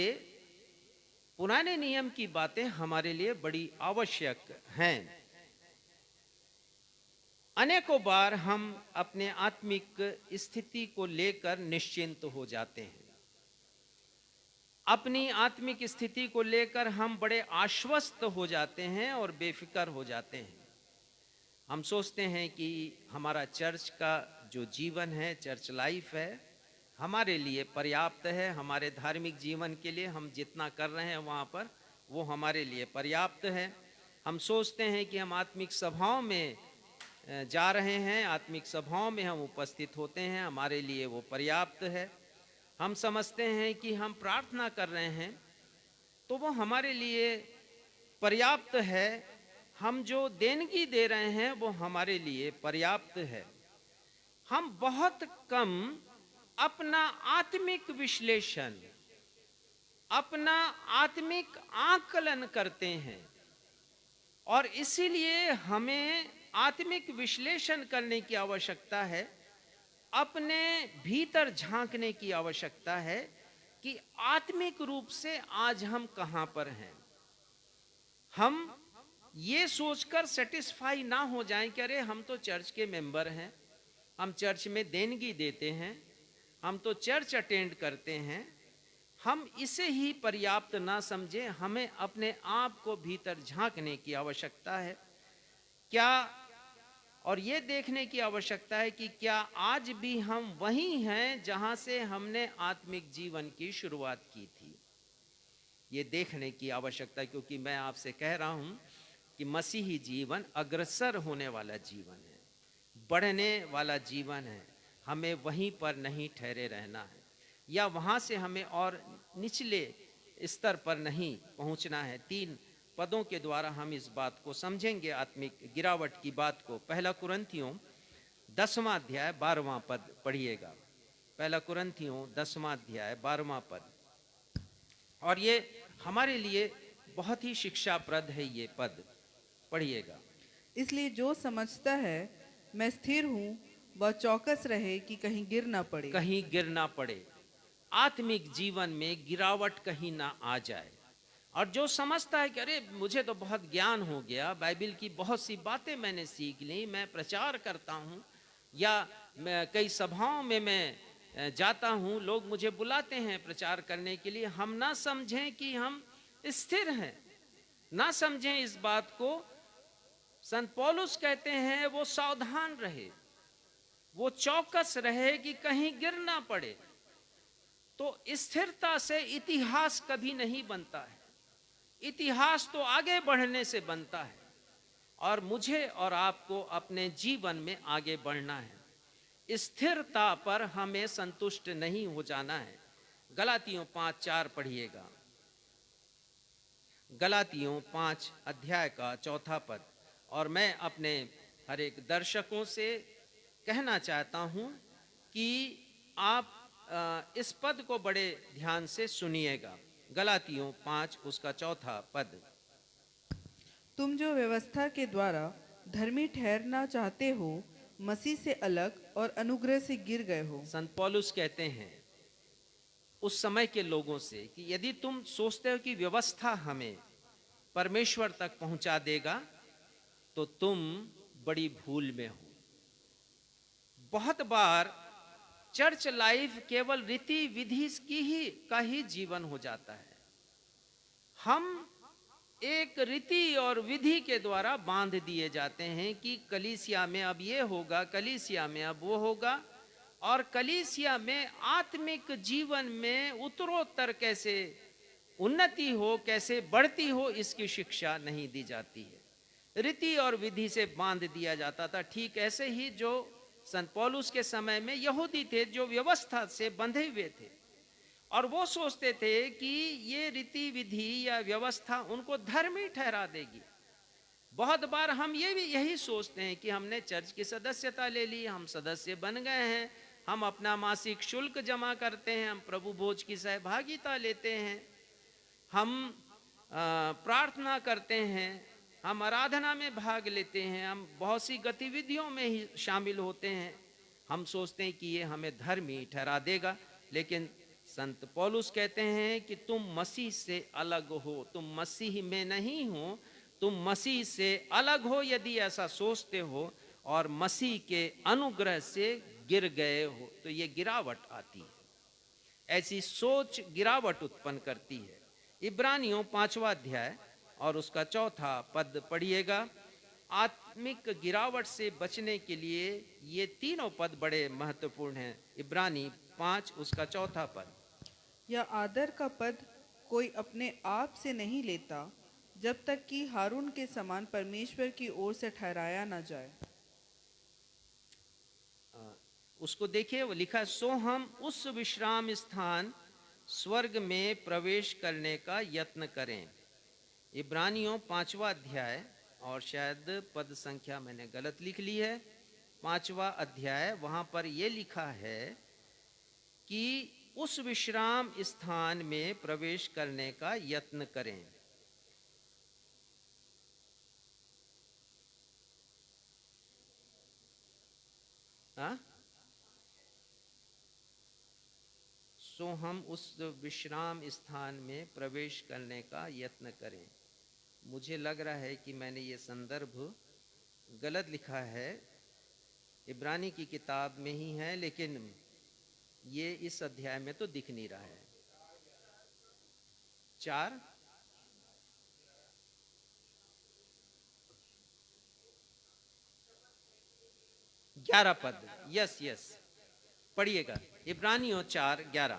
पुराने नियम की बातें हमारे लिए बड़ी आवश्यक हैं। अनेकों बार हम अपने आत्मिक स्थिति को लेकर निश्चिंत हो जाते हैं, अपनी आत्मिक स्थिति को लेकर हम बड़े आश्वस्त हो जाते हैं और बेफिक्र हो जाते हैं। हम सोचते हैं कि हमारा चर्च का जो जीवन है, चर्च लाइफ है, हमारे लिए पर्याप्त है, हमारे धार्मिक जीवन के लिए हम जितना कर रहे हैं वहाँ पर वो हमारे लिए पर्याप्त है। हम सोचते हैं कि हम आत्मिक सभाओं में जा रहे हैं, आत्मिक सभाओं में हम उपस्थित होते हैं, हमारे लिए वो पर्याप्त है। हम समझते हैं कि हम प्रार्थना कर रहे हैं तो वो हमारे लिए पर्याप्त है, हम जो देनगी दे रहे हैं वो हमारे लिए पर्याप्त है। हम बहुत कम अपना आत्मिक विश्लेषण, अपना आत्मिक आकलन करते हैं, और इसीलिए हमें आत्मिक विश्लेषण करने की आवश्यकता है, अपने भीतर झांकने की आवश्यकता है कि आत्मिक रूप से आज हम कहां पर हैं। हम ये सोचकर सेटिस्फाई ना हो जाएं कि अरे हम तो चर्च के मेंबर हैं, हम चर्च में देनगी देते हैं, हम तो चर्च अटेंड करते हैं, हम इसे ही पर्याप्त ना समझें। हमें अपने आप को भीतर झांकने की आवश्यकता है क्या, और ये देखने की आवश्यकता है कि क्या आज भी हम वही हैं जहां से हमने आत्मिक जीवन की शुरुआत की थी। ये देखने की आवश्यकता है, क्योंकि मैं आपसे कह रहा हूं कि मसीही जीवन अग्रसर होने वाला जीवन है, बढ़ने वाला जीवन है। हमें वहीं पर नहीं ठहरे रहना है, या वहां से हमें और निचले स्तर पर नहीं पहुंचना है। 3 पदों के द्वारा हम इस बात को समझेंगे, आत्मिक गिरावट की बात को। 1 कुरिन्थियों 10वां अध्याय 12वां पद पढ़िएगा। 1 कुरिन्थियों 10वां अध्याय 12वां पद, और ये हमारे लिए बहुत ही शिक्षाप्रद है। ये पद पढ़िएगा। इसलिए जो समझता है मैं स्थिर हूँ, वह चौकस रहे कि कहीं गिर ना पड़े। कहीं गिर ना पड़े, आत्मिक जीवन में गिरावट कहीं ना आ जाए। और जो समझता है कि अरे मुझे तो बहुत ज्ञान हो गया, बाइबल की बहुत सी बातें मैंने सीख ली, मैं प्रचार करता हूँ, या मैं कई सभाओं में मैं जाता हूँ, लोग मुझे बुलाते हैं प्रचार करने के लिए। हम ना समझें कि हम स्थिर हैं, ना समझें इस बात को। संत पौलुस कहते हैं वो सावधान रहे, वो चौकस रहे कि कहीं गिर ना पड़े। तो स्थिरता से इतिहास कभी नहीं बनता है, इतिहास तो आगे बढ़ने से बनता है, और मुझे और आपको अपने जीवन में आगे बढ़ना है। स्थिरता पर हमें संतुष्ट नहीं हो जाना है। गलातियों 5:4 पढ़िएगा। गलातियों 5 अध्याय का 4 पद। और मैं अपने हर एक दर्शकों से कहना चाहता हूं कि आप इस पद को बड़े ध्यान से सुनिएगा। गलातियों 5 उसका 4 पद। तुम जो व्यवस्था के द्वारा धर्मी ठहरना चाहते हो, मसीह से अलग और अनुग्रह से गिर गए हो। संत पौलुस कहते हैं उस समय के लोगों से कि यदि तुम सोचते हो कि व्यवस्था हमें परमेश्वर तक पहुंचा देगा, तो तुम बड़ी भूल में हो। बहुत बार चर्च लाइफ केवल रीति विधि का ही जीवन हो जाता है। हम एक रीति और विधि के द्वारा बांध दिए जाते हैं कि कलीसिया में अब ये होगा, कलीसिया में अब वो होगा, और कलीसिया में आत्मिक जीवन में उत्तरोत्तर कैसे उन्नति हो, कैसे बढ़ती हो, इसकी शिक्षा नहीं दी जाती है। रीति और विधि से बांध दिया जाता था। ठीक ऐसे ही जो संत पौलुस के समय में यहूदी थे जो व्यवस्था से बंधे हुए थे, और वो सोचते थे कि ये रीति विधि या व्यवस्था उनको धर्मी ठहरा देगी। बहुत बार हम यही सोचते हैं कि हमने चर्च की सदस्यता ले ली, हम सदस्य बन गए हैं, हम अपना मासिक शुल्क जमा करते हैं, हम प्रभु भोज की सहभागिता लेते हैं, हम प्रार्थना करते हैं, हम आराधना में भाग लेते हैं, हम बहुत सी गतिविधियों में ही शामिल होते हैं। हम सोचते हैं कि ये हमें धर्मी ठहरा देगा। लेकिन संत पौलुस कहते हैं कि तुम मसीह से अलग हो, तुम मसीह में नहीं हो, तुम मसीह से अलग हो यदि ऐसा सोचते हो, और मसीह के अनुग्रह से गिर गए हो, तो ये गिरावट आती है। ऐसी सोच गिरावट उत्पन्न करती है। इब्रानियों 5वां अध्याय और उसका 4 पद पढ़िएगा। आत्मिक गिरावट से बचने के लिए ये तीनों पद बड़े महत्वपूर्ण हैं। इब्रानी 5 उसका 4 पद। यह आदर का पद कोई अपने आप से नहीं लेता, जब तक कि हारून के समान परमेश्वर की ओर से ठहराया न जाए। उसको देखिए, वो लिखा है, सो हम उस विश्राम स्थान स्वर्ग में प्रवेश करने का यत्न करें। इब्रानियों 5वां अध्याय, और शायद पद संख्या मैंने गलत लिख ली है, 5वां अध्याय, वहां पर यह लिखा है कि उस विश्राम स्थान में प्रवेश करने का यत्न करें। हाँ, सो हम उस विश्राम स्थान में प्रवेश करने का यत्न करें। मुझे लग रहा है कि मैंने ये संदर्भ गलत लिखा है, इब्रानी की किताब में ही है, लेकिन ये इस अध्याय में तो दिख नहीं रहा है। 4:11 पद, यस यस, पढ़िएगा, इब्रानियों 4:11।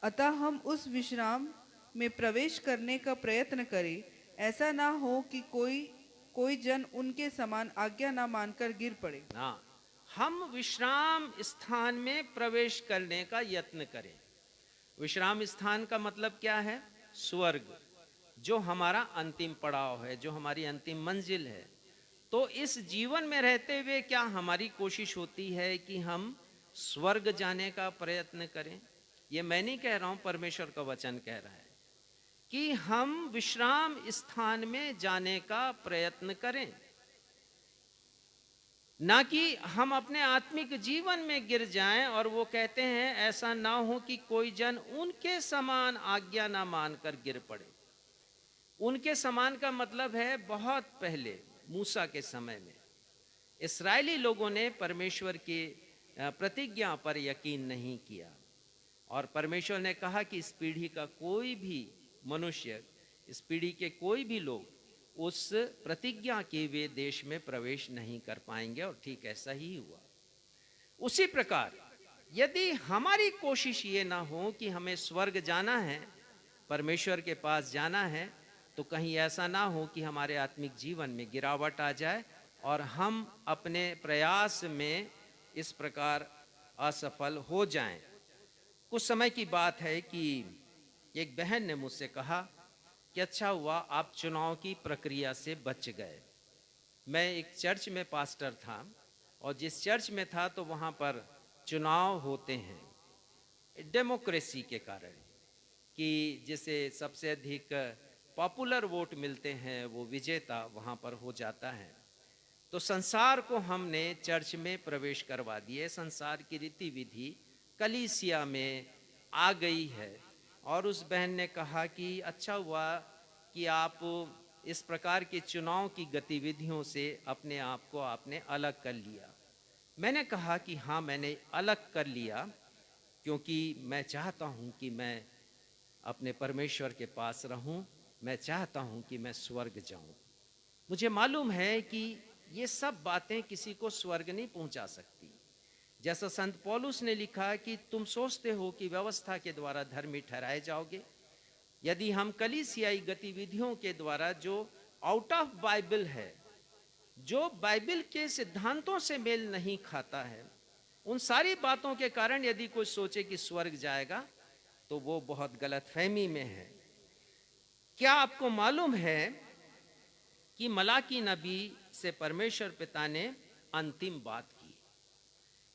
अतः हम उस विश्राम में प्रवेश करने का प्रयत्न करें, ऐसा ना हो कि कोई जन उनके समान आज्ञा ना मानकर गिर पड़े। हाँ, हम विश्राम स्थान में प्रवेश करने का यत्न करें। विश्राम स्थान का मतलब क्या है? स्वर्ग, जो हमारा अंतिम पड़ाव है, जो हमारी अंतिम मंजिल है। तो इस जीवन में रहते हुए क्या हमारी कोशिश होती है कि हम स्वर्ग जाने का प्रयत्न करें? ये मैं नहीं कह रहा हूं, परमेश्वर का वचन कह रहा है कि हम विश्राम स्थान में जाने का प्रयत्न करें, ना कि हम अपने आत्मिक जीवन में गिर जाएं। और वो कहते हैं ऐसा ना हो कि कोई जन उनके समान आज्ञा ना मानकर गिर पड़े। उनके समान का मतलब है बहुत पहले मूसा के समय में इस्राएली लोगों ने परमेश्वर की प्रतिज्ञा पर यकीन नहीं किया, और परमेश्वर ने कहा कि इस पीढ़ी का कोई भी मनुष्य, इस पीढ़ी के कोई भी लोग उस प्रतिज्ञा के वे देश में प्रवेश नहीं कर पाएंगे, और ठीक ऐसा ही हुआ। उसी प्रकार यदि हमारी कोशिश ये ना हो कि हमें स्वर्ग जाना है, परमेश्वर के पास जाना है, तो कहीं ऐसा ना हो कि हमारे आत्मिक जीवन में गिरावट आ जाए और हम अपने प्रयास में इस प्रकार असफल हो जाएं। कुछ समय की बात है कि एक बहन ने मुझसे कहा कि अच्छा हुआ आप चुनाव की प्रक्रिया से बच गए। मैं एक चर्च में पास्टर था, और जिस चर्च में था तो वहाँ पर चुनाव होते हैं डेमोक्रेसी के कारण, कि जिसे सबसे अधिक पॉपुलर वोट मिलते हैं वो विजेता वहाँ पर हो जाता है। तो संसार को हमने चर्च में प्रवेश करवा दिए। संसार की रीति विधि कलीसिया में आ गई है। और उस बहन ने कहा कि अच्छा हुआ कि आप इस प्रकार के चुनाव की गतिविधियों से अपने आप को आपने अलग कर लिया। मैंने कहा कि हाँ, मैंने अलग कर लिया, क्योंकि मैं चाहता हूँ कि मैं अपने परमेश्वर के पास रहूँ। मैं चाहता हूँ कि मैं स्वर्ग जाऊँ। मुझे मालूम है कि ये सब बातें किसी को स्वर्ग नहीं पहुँचा सकती। जैसा संत पौलुस ने लिखा कि तुम सोचते हो कि व्यवस्था के द्वारा धर्मी ठहराए जाओगे। यदि हम कलीसियाई गतिविधियों के द्वारा, जो आउट ऑफ बाइबल है, जो बाइबल के सिद्धांतों से मेल नहीं खाता है, उन सारी बातों के कारण यदि कोई सोचे कि स्वर्ग जाएगा, तो वो बहुत गलतफहमी में है। क्या आपको मालूम है कि मलाकी नबी से परमेश्वर पिता ने अंतिम बात की?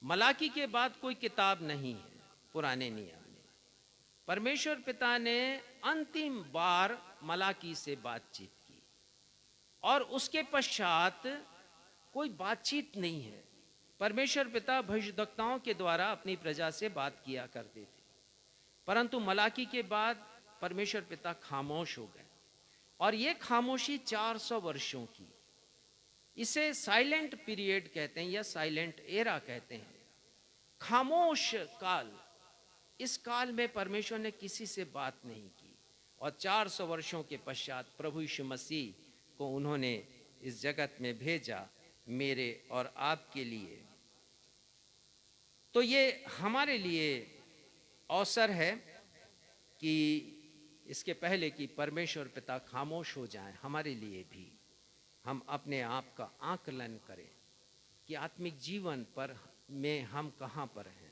मलाकी के बाद कोई किताब नहीं है पुराने नियम में। परमेश्वर पिता ने अंतिम बार मलाकी से बातचीत की, और उसके पश्चात कोई बातचीत नहीं है। परमेश्वर पिता भविष्यद्वक्ताओं के द्वारा अपनी प्रजा से बात किया करते थे, परंतु मलाकी के बाद परमेश्वर पिता खामोश हो गए। और ये खामोशी 400 वर्षों की, इसे साइलेंट पीरियड कहते हैं या साइलेंट एरा कहते हैं, खामोश काल। इस काल में परमेश्वर ने किसी से बात नहीं की, और 400 वर्षों के पश्चात प्रभु यीशु मसीह को उन्होंने इस जगत में भेजा, मेरे और आपके लिए। तो ये हमारे लिए अवसर है कि इसके पहले कि परमेश्वर पिता खामोश हो जाएं, हमारे लिए भी हम अपने आप का आकलन करें कि आत्मिक जीवन पर में हम कहाँ पर हैं,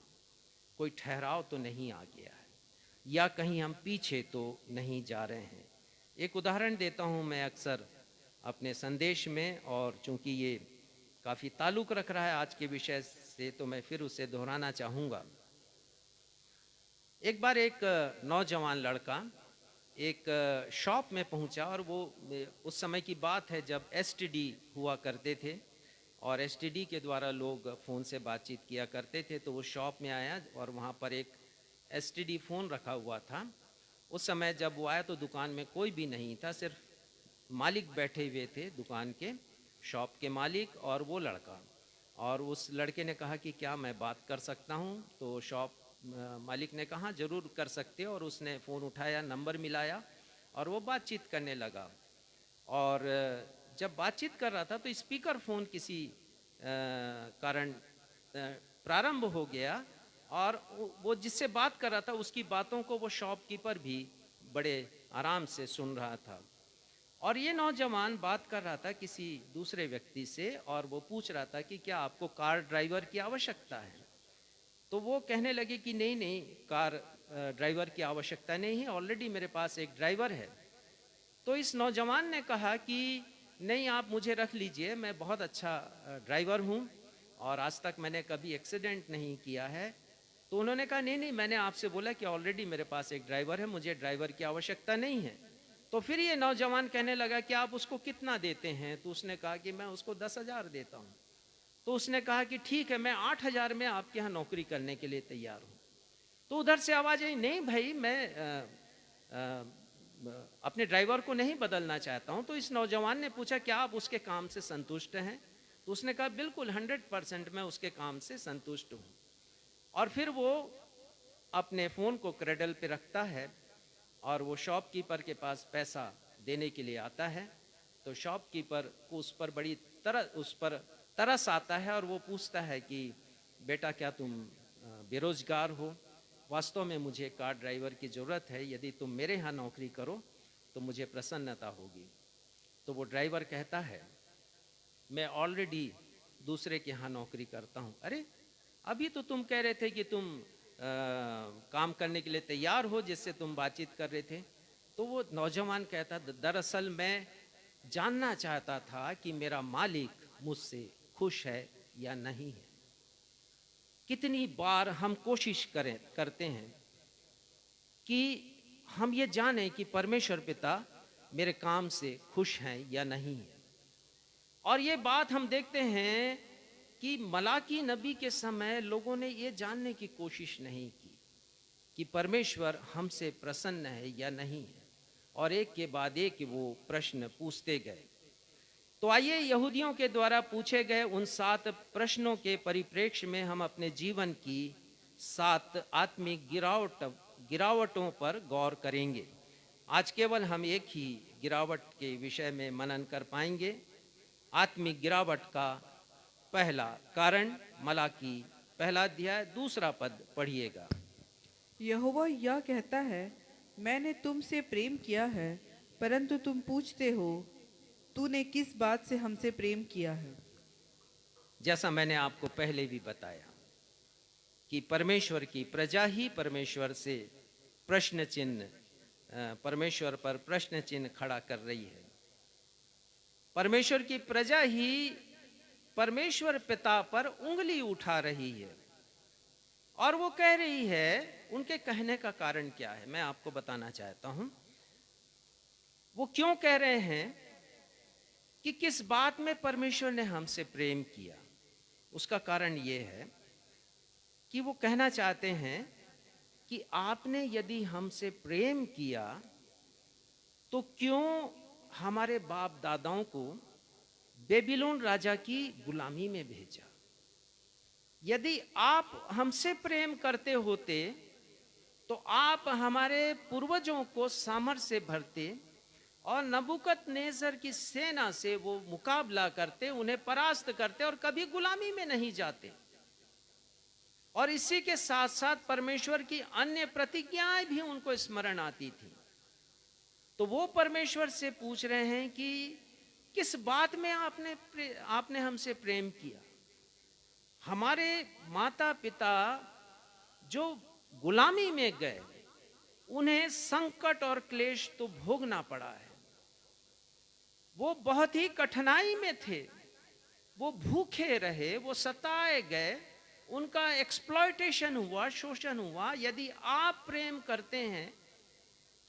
कोई ठहराव तो नहीं आ गया है, या कहीं हम पीछे तो नहीं जा रहे हैं। एक उदाहरण देता हूँ मैं अक्सर अपने संदेश में, और चूंकि ये काफ़ी ताल्लुक़ रख रहा है आज के विषय से, तो मैं फिर उसे दोहराना चाहूँगा। एक बार एक नौजवान लड़का एक शॉप में पहुंचा, और वो उस समय की बात है जब एसटीडी हुआ करते थे, और एसटीडी के द्वारा लोग फ़ोन से बातचीत किया करते थे। तो वो शॉप में आया और वहाँ पर एक एसटीडी फ़ोन रखा हुआ था। उस समय जब वो आया तो दुकान में कोई भी नहीं था, सिर्फ मालिक बैठे हुए थे, दुकान के, शॉप के मालिक और वो लड़का। और उस लड़के ने कहा कि क्या मैं बात कर सकता हूँ? तो शॉप मालिक ने कहा ज़रूर कर सकते हो, और उसने फ़ोन उठाया, नंबर मिलाया और वो बातचीत करने लगा। और जब बातचीत कर रहा था तो स्पीकर फ़ोन किसी कारण प्रारंभ हो गया, और वो जिससे बात कर रहा था उसकी बातों को वो शॉपकीपर भी बड़े आराम से सुन रहा था। और ये नौजवान बात कर रहा था किसी दूसरे व्यक्ति से, और वो पूछ रहा था कि क्या आपको कार ड्राइवर की आवश्यकता है? तो वो कहने लगे कि नहीं नहीं, कार ड्राइवर की आवश्यकता नहीं है, ऑलरेडी मेरे पास एक ड्राइवर है। तो इस नौजवान ने कहा कि नहीं, आप मुझे रख लीजिए, मैं बहुत अच्छा ड्राइवर हूँ और आज तक मैंने कभी एक्सीडेंट नहीं किया है। तो उन्होंने कहा नहीं नहीं, मैंने आपसे बोला कि ऑलरेडी मेरे पास एक ड्राइवर है, मुझे ड्राइवर की आवश्यकता नहीं है। तो फिर ये नौजवान कहने लगा कि आप उसको कितना देते हैं? तो उसने कहा कि मैं उसको 10,000 देता हूँ। तो उसने कहा कि ठीक है, मैं 8,000 में आपके यहाँ नौकरी करने के लिए तैयार हूँ। तो उधर से आवाज़ आई, नहीं भाई, मैं अपने ड्राइवर को नहीं बदलना चाहता हूँ। तो इस नौजवान ने पूछा क्या आप उसके काम से संतुष्ट हैं? तो उसने कहा बिल्कुल 100% मैं उसके काम से संतुष्ट हूँ। और फिर वो अपने फ़ोन को क्रेडल पे रखता है और वो शॉपकीपर के पास पैसा देने के लिए आता है। तो शॉपकीपर को उस पर तरस आता है और वो पूछता है कि बेटा, क्या तुम बेरोजगार हो? वास्तव में मुझे कार ड्राइवर की ज़रूरत है, यदि तुम मेरे यहाँ नौकरी करो तो मुझे प्रसन्नता होगी। तो वो ड्राइवर कहता है मैं ऑलरेडी दूसरे के यहाँ नौकरी करता हूँ। अरे, अभी तो तुम कह रहे थे कि तुम काम करने के लिए तैयार हो, जिससे तुम बातचीत कर रहे थे। तो वो नौजवान कहता दरअसल मैं जानना चाहता था कि मेरा मालिक मुझसे खुश है या नहीं है। कितनी बार हम कोशिश करते हैं कि हम ये जानें कि परमेश्वर पिता मेरे काम से खुश हैं या नहीं है। और ये बात हम देखते हैं कि मलाकी नबी के समय लोगों ने ये जानने की कोशिश नहीं की कि परमेश्वर हमसे प्रसन्न है या नहीं है, और एक के बाद एक वो प्रश्न पूछते गए। तो आइए यहूदियों के द्वारा पूछे गए उन 7 प्रश्नों के परिप्रेक्ष्य में हम अपने जीवन की 7 आत्मिक गिरावटों पर गौर करेंगे। आज केवल हम एक ही गिरावट के विषय में मनन कर पाएंगे। आत्मिक गिरावट का पहला कारण, मलाकी 1 अध्याय 2 पद पढ़िएगा। यहोवा यह कहता है, मैंने तुमसे प्रेम किया है, परंतु तुम पूछते हो तूने किस बात से हमसे प्रेम किया है। जैसा मैंने आपको पहले भी बताया कि परमेश्वर की प्रजा ही परमेश्वर से प्रश्न चिन्ह, परमेश्वर पर प्रश्न चिन्ह खड़ा कर रही है। परमेश्वर की प्रजा ही परमेश्वर पिता पर उंगली उठा रही है, और वो कह रही है, उनके कहने का कारण क्या है मैं आपको बताना चाहता हूं। वो क्यों कह रहे हैं कि किस बात में परमेश्वर ने हमसे प्रेम किया। उसका कारण ये है कि वो कहना चाहते हैं कि आपने यदि हमसे प्रेम किया तो क्यों हमारे बाप दादाओं को बेबीलोन राजा की गुलामी में भेजा। यदि आप हमसे प्रेम करते होते तो आप हमारे पूर्वजों को सामर्थ्य से भरते और नबूकदनेस्सर की सेना से वो मुकाबला करते, उन्हें परास्त करते और कभी गुलामी में नहीं जाते। और इसी के साथ साथ परमेश्वर की अन्य प्रतिज्ञाएं भी उनको स्मरण आती थी। तो वो परमेश्वर से पूछ रहे हैं कि किस बात में आपने हमसे प्रेम किया। हमारे माता पिता जो गुलामी में गए, उन्हें संकट और क्लेश तो भोगना पड़ा है। वो बहुत ही कठिनाई में थे, वो भूखे रहे, वो सताए गए, उनका एक्सप्लॉयटेशन हुआ, शोषण हुआ। यदि आप प्रेम करते हैं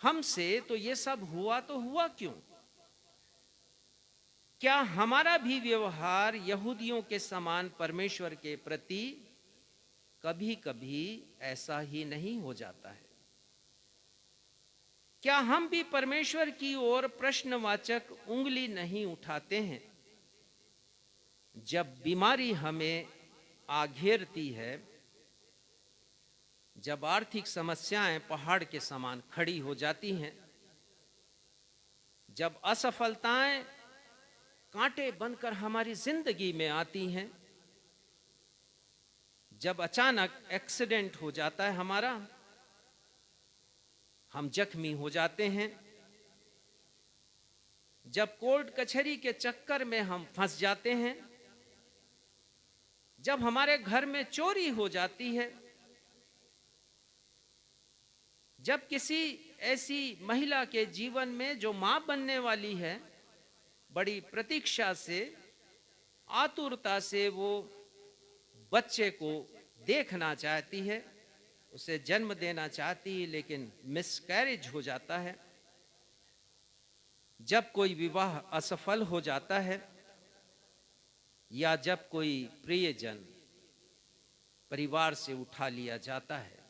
हमसे तो ये सब हुआ तो हुआ क्यों? क्या हमारा भी व्यवहार यहूदियों के समान परमेश्वर के प्रति कभी कभी ऐसा ही नहीं हो जाता है? क्या हम भी परमेश्वर की ओर प्रश्नवाचक उंगली नहीं उठाते हैं? जब बीमारी हमें आघेरती है, जब आर्थिक समस्याएं पहाड़ के समान खड़ी हो जाती हैं, जब असफलताएं कांटे बनकर हमारी जिंदगी में आती हैं, जब अचानक एक्सीडेंट हो जाता है हमारा, हम जख्मी हो जाते हैं, जब कोर्ट कचहरी के चक्कर में हम फंस जाते हैं, जब हमारे घर में चोरी हो जाती है, जब किसी ऐसी महिला के जीवन में जो मां बनने वाली है, बड़ी प्रतीक्षा से, आतुरता से वो बच्चे को देखना चाहती है, उसे जन्म देना चाहती है, लेकिन मिसकैरेज हो जाता है, जब कोई विवाह असफल हो जाता है, या जब कोई प्रियजन परिवार से उठा लिया जाता है,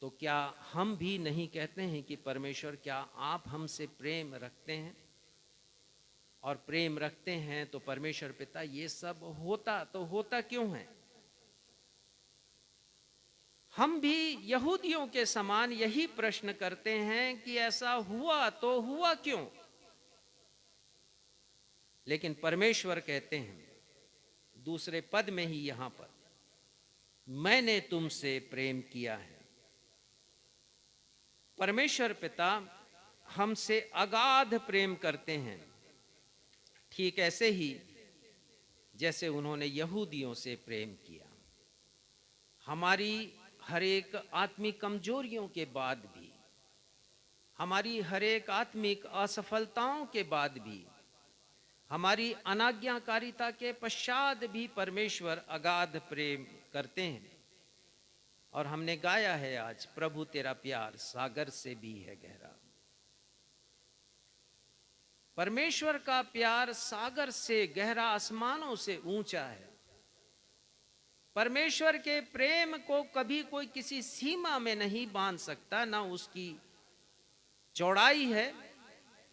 तो क्या हम भी नहीं कहते हैं कि परमेश्वर, क्या आप हमसे प्रेम रखते हैं? और प्रेम रखते हैं तो परमेश्वर पिता, ये सब होता तो होता क्यों है? हम भी यहूदियों के समान यही प्रश्न करते हैं कि ऐसा हुआ तो हुआ क्यों? लेकिन परमेश्वर कहते हैं दूसरे पद में ही यहां पर, मैंने तुमसे प्रेम किया है। परमेश्वर पिता हमसे अगाध प्रेम करते हैं, ठीक ऐसे ही जैसे उन्होंने यहूदियों से प्रेम किया। हमारी हर एक आत्मिक कमजोरियों के बाद भी, हमारी हर एक आत्मिक असफलताओं के बाद भी, हमारी अनाज्ञाकारिता के पश्चात भी परमेश्वर अगाध प्रेम करते हैं। और हमने गाया है आज, प्रभु तेरा प्यार सागर से भी है गहरा। परमेश्वर का प्यार सागर से गहरा, आसमानों से ऊंचा है। परमेश्वर के प्रेम को कभी कोई किसी सीमा में नहीं बांध सकता, ना उसकी चौड़ाई है,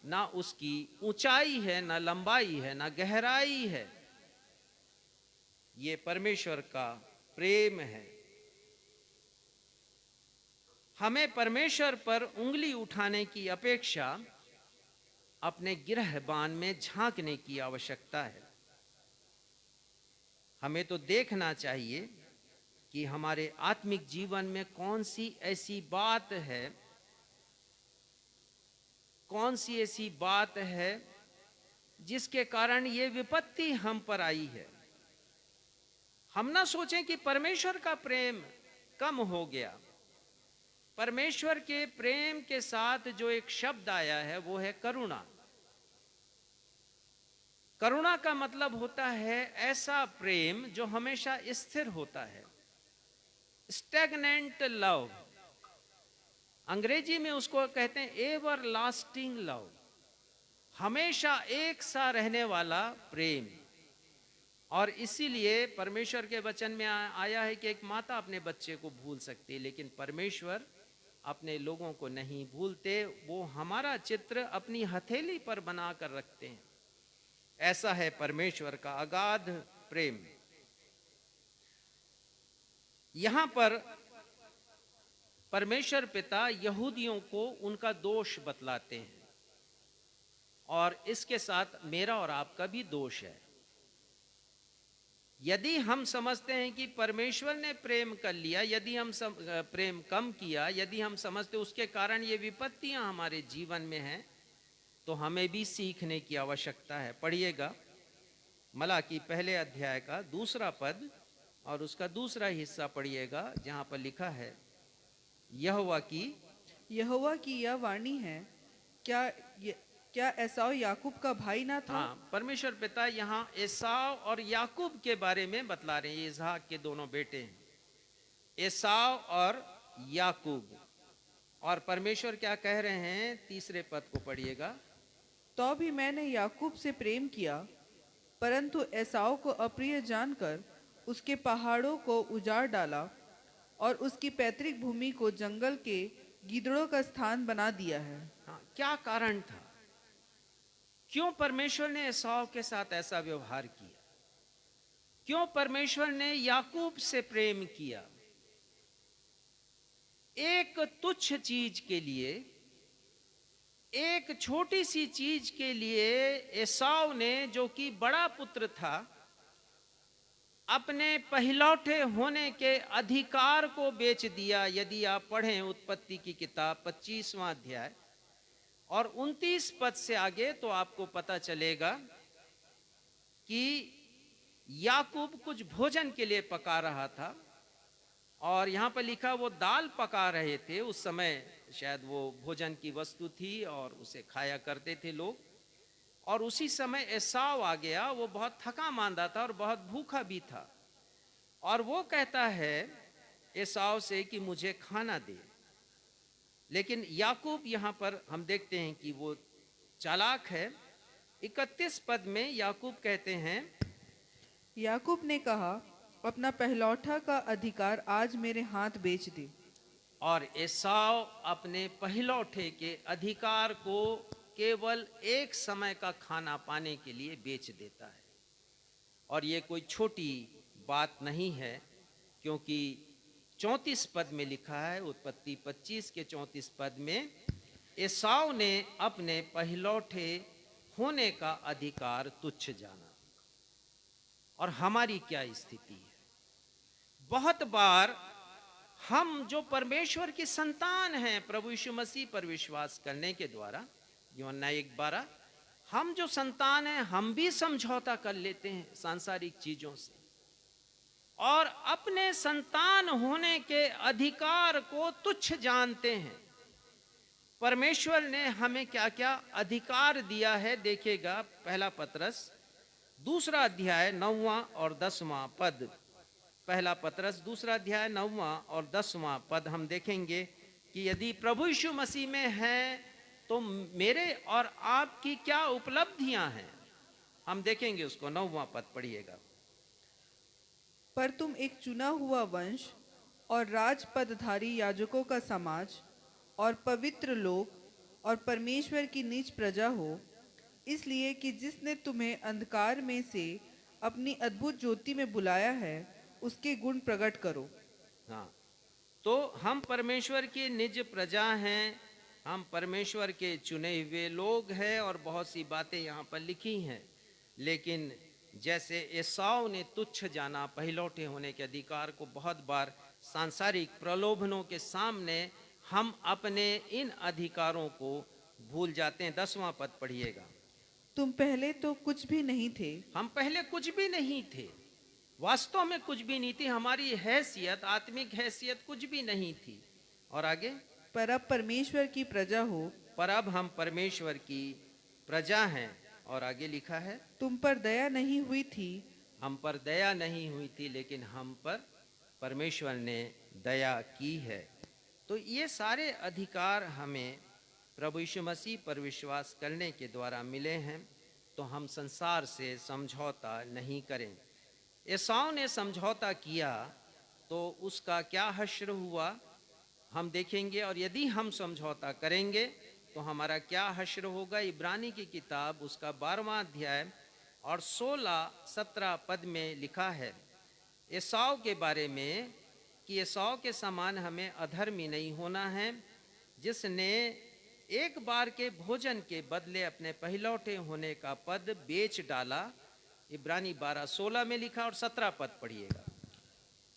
ना उसकी ऊंचाई है, ना लंबाई है, ना गहराई है। ये परमेश्वर का प्रेम है। हमें परमेश्वर पर उंगली उठाने की अपेक्षा अपने गिरहबान में झांकने की आवश्यकता है। हमें तो देखना चाहिए कि हमारे आत्मिक जीवन में कौन सी ऐसी बात है, कौन सी ऐसी बात है जिसके कारण ये विपत्ति हम पर आई है। हम ना सोचें कि परमेश्वर का प्रेम कम हो गया। परमेश्वर के प्रेम के साथ जो एक शब्द आया है वो है करुणा। करुणा का मतलब होता है ऐसा प्रेम जो हमेशा स्थिर होता है, स्टैग्नेंट लव। अंग्रेजी में उसको कहते हैं एवर लास्टिंग लव, हमेशा एक सा रहने वाला प्रेम। और इसीलिए परमेश्वर के वचन में आया है कि एक माता अपने बच्चे को भूल सकती है, लेकिन परमेश्वर अपने लोगों को नहीं भूलते। वो हमारा चित्र अपनी हथेली पर बनाकर रखते हैं। ऐसा है परमेश्वर का अगाध प्रेम। यहां पर परमेश्वर पिता यहूदियों को उनका दोष बतलाते हैं, और इसके साथ मेरा और आपका भी दोष है। यदि हम समझते हैं कि परमेश्वर ने प्रेम कर लिया, यदि हम प्रेम कम किया, यदि हम समझते उसके कारण ये विपत्तियां हमारे जीवन में हैं, तो हमें भी सीखने की आवश्यकता है। पढ़िएगा मलाकी पहले अध्याय का दूसरा पद और उसका दूसरा हिस्सा पढ़िएगा, जहां पर लिखा है, यहोवा की यह वाणी है, क्या एसाव याकूब का भाई ना था? हाँ, परमेश्वर पिता यहाँ एसाव और याकूब के बारे में बतला रहे हैं। ये इसहाक के दोनों बेटे हैं, एसाव और याकूब। और परमेश्वर क्या कह रहे हैं, तीसरे पद को पढ़िएगा। तो भी मैंने याकूब से प्रेम किया, परंतु एसाव को अप्रिय जानकर उसके पहाड़ों को उजाड़ डाला और उसकी पैतृक भूमि को जंगल के गीदड़ों का स्थान बना दिया है। हाँ, क्या कारण था? क्यों परमेश्वर ने एसाव के साथ ऐसा व्यवहार किया? क्यों परमेश्वर ने याकूब से प्रेम किया? एक तुच्छ चीज के लिए, एक छोटी सी चीज के लिए एसाव ने, जो कि बड़ा पुत्र था, अपने पहलौठे होने के अधिकार को बेच दिया। यदि आप पढ़ें उत्पत्ति की किताब 25वां अध्याय और 29 पद से आगे, तो आपको पता चलेगा कि याकूब कुछ भोजन के लिए पका रहा था और यहां पर लिखा वो दाल पका रहे थे। उस समय शायद वो भोजन की वस्तु थी और उसे खाया करते थे लोग। और उसी समय एसाव आ गया, वो बहुत थका मांदा था और बहुत भूखा भी था, और वो कहता है एसाव से कि मुझे खाना दे। लेकिन याकूब यहां पर हम देखते हैं कि वो चालाक है। 31 पद में याकूब कहते हैं, याकूब ने कहा, अपना पहलौठा का अधिकार आज मेरे हाथ बेच दे। और एसाव अपने पहलौठे के अधिकार को केवल एक समय का खाना पाने के लिए बेच देता है। और ये कोई छोटी बात नहीं है, क्योंकि 34 पद में लिखा है, उत्पत्ति 25 के 34 पद में, एसाव ने अपने पहलौठे होने का अधिकार तुच्छ जाना। और हमारी क्या स्थिति है? बहुत बार हम जो परमेश्वर की संतान हैं, प्रभु यीशु मसीह पर विश्वास करने के द्वारा, यूहन्ना 1:12, हम जो संतान हैं, हम भी समझौता कर लेते हैं सांसारिक चीजों से और अपने संतान होने के अधिकार को तुच्छ जानते हैं। परमेश्वर ने हमें क्या क्या अधिकार दिया है, देखिएगा पहला पतरस दूसरा अध्याय 9वां और 10वां पद। पहला पतरस दूसरा अध्याय 9वां और 10वां पद हम देखेंगे कि यदि प्रभु यीशु मसीह में हैं तो मेरे और आपकी क्या उपलब्धियां हैं, हम देखेंगे उसको। 9वां पद पढ़िएगा। पर तुम एक चुना हुआ वंश और राजपदधारी याजकों का समाज और पवित्र लोग और परमेश्वर की निज प्रजा हो, इसलिए कि जिसने तुम्हें अंधकार में से अपनी अद्भुत ज्योति में बुलाया है, उसके गुण प्रकट करो। हाँ, तो हम परमेश्वर की निज प्रजा हैं, हम परमेश्वर के चुने हुए लोग हैं और बहुत सी बातें यहाँ पर लिखी हैं। लेकिन जैसे एसाव ने तुच्छ जाना पहलौठे होने के अधिकार को, बहुत बार सांसारिक प्रलोभनों के सामने हम अपने इन अधिकारों को भूल जाते हैं। 10वां पद पढ़िएगा। तुम पहले तो कुछ भी नहीं थे। हम पहले कुछ भी नहीं थे, वास्तव में कुछ भी नहीं थी। हमारी हैसियत, आत्मिक हैसियत कुछ भी नहीं थी। और आगे, पर अब परमेश्वर की प्रजा हो। पर अब हम परमेश्वर की प्रजा हैं। और आगे लिखा है, तुम पर दया नहीं हुई थी। हम पर दया नहीं हुई थी, लेकिन हम पर परमेश्वर ने दया की है। तो ये सारे अधिकार हमें प्रभु यीशु मसीह पर विश्वास करने के द्वारा मिले हैं। तो हम संसार से समझौता नहीं करें। एसाव ने समझौता किया तो उसका क्या हश्र हुआ हम देखेंगे, और यदि हम समझौता करेंगे तो हमारा क्या हश्र होगा। इब्रानी की किताब उसका 12वां अध्याय और 16-17 पद में लिखा है एसाव के बारे में कि एसाव के समान हमें अधर्मी नहीं होना है, जिसने एक बार के भोजन के बदले अपने पहलौठे होने का पद बेच डाला। इब्रानी 12:16 में लिखा। और 17 पद पढ़िएगा।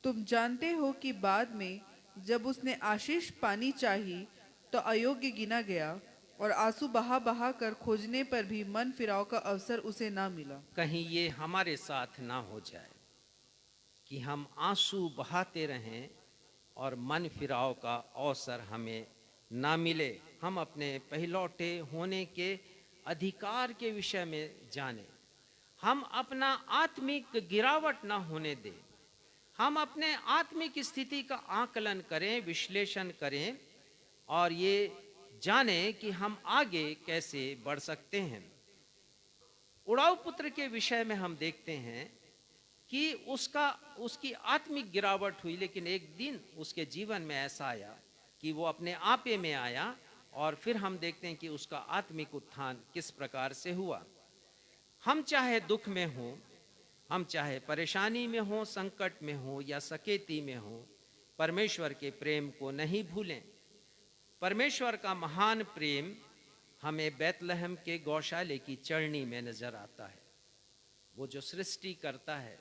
तुम जानते हो कि बाद में जब उसने आशीष पानी चाही तो अयोग्य गिना गया, और आंसू बहा बहा कर खोजने पर भी मन फिराव का अवसर उसे ना मिला। कहीं ये हमारे साथ ना हो जाए कि हम आंसू बहाते रहें और मन फिराव का अवसर हमें ना मिले। हम अपने पहलौटे होने के अधिकार के विषय में जानें। हम अपना आत्मिक गिरावट ना होने दें। हम अपने आत्मिक स्थिति का आकलन करें, विश्लेषण करें और ये जानें कि हम आगे कैसे बढ़ सकते हैं। उड़ाऊ पुत्र के विषय में हम देखते हैं कि उसकी आत्मिक गिरावट हुई, लेकिन एक दिन उसके जीवन में ऐसा आया कि वो अपने आपे में आया और फिर हम देखते हैं कि उसका आत्मिक उत्थान किस प्रकार से हुआ। हम चाहे दुख में हों, हम चाहे परेशानी में हों, संकट में हों या सकेती में हों, परमेश्वर के प्रेम को नहीं भूलें। परमेश्वर का महान प्रेम हमें बैतलहम के गौशाले की चरनी में नजर आता है। वो जो सृष्टि करता है,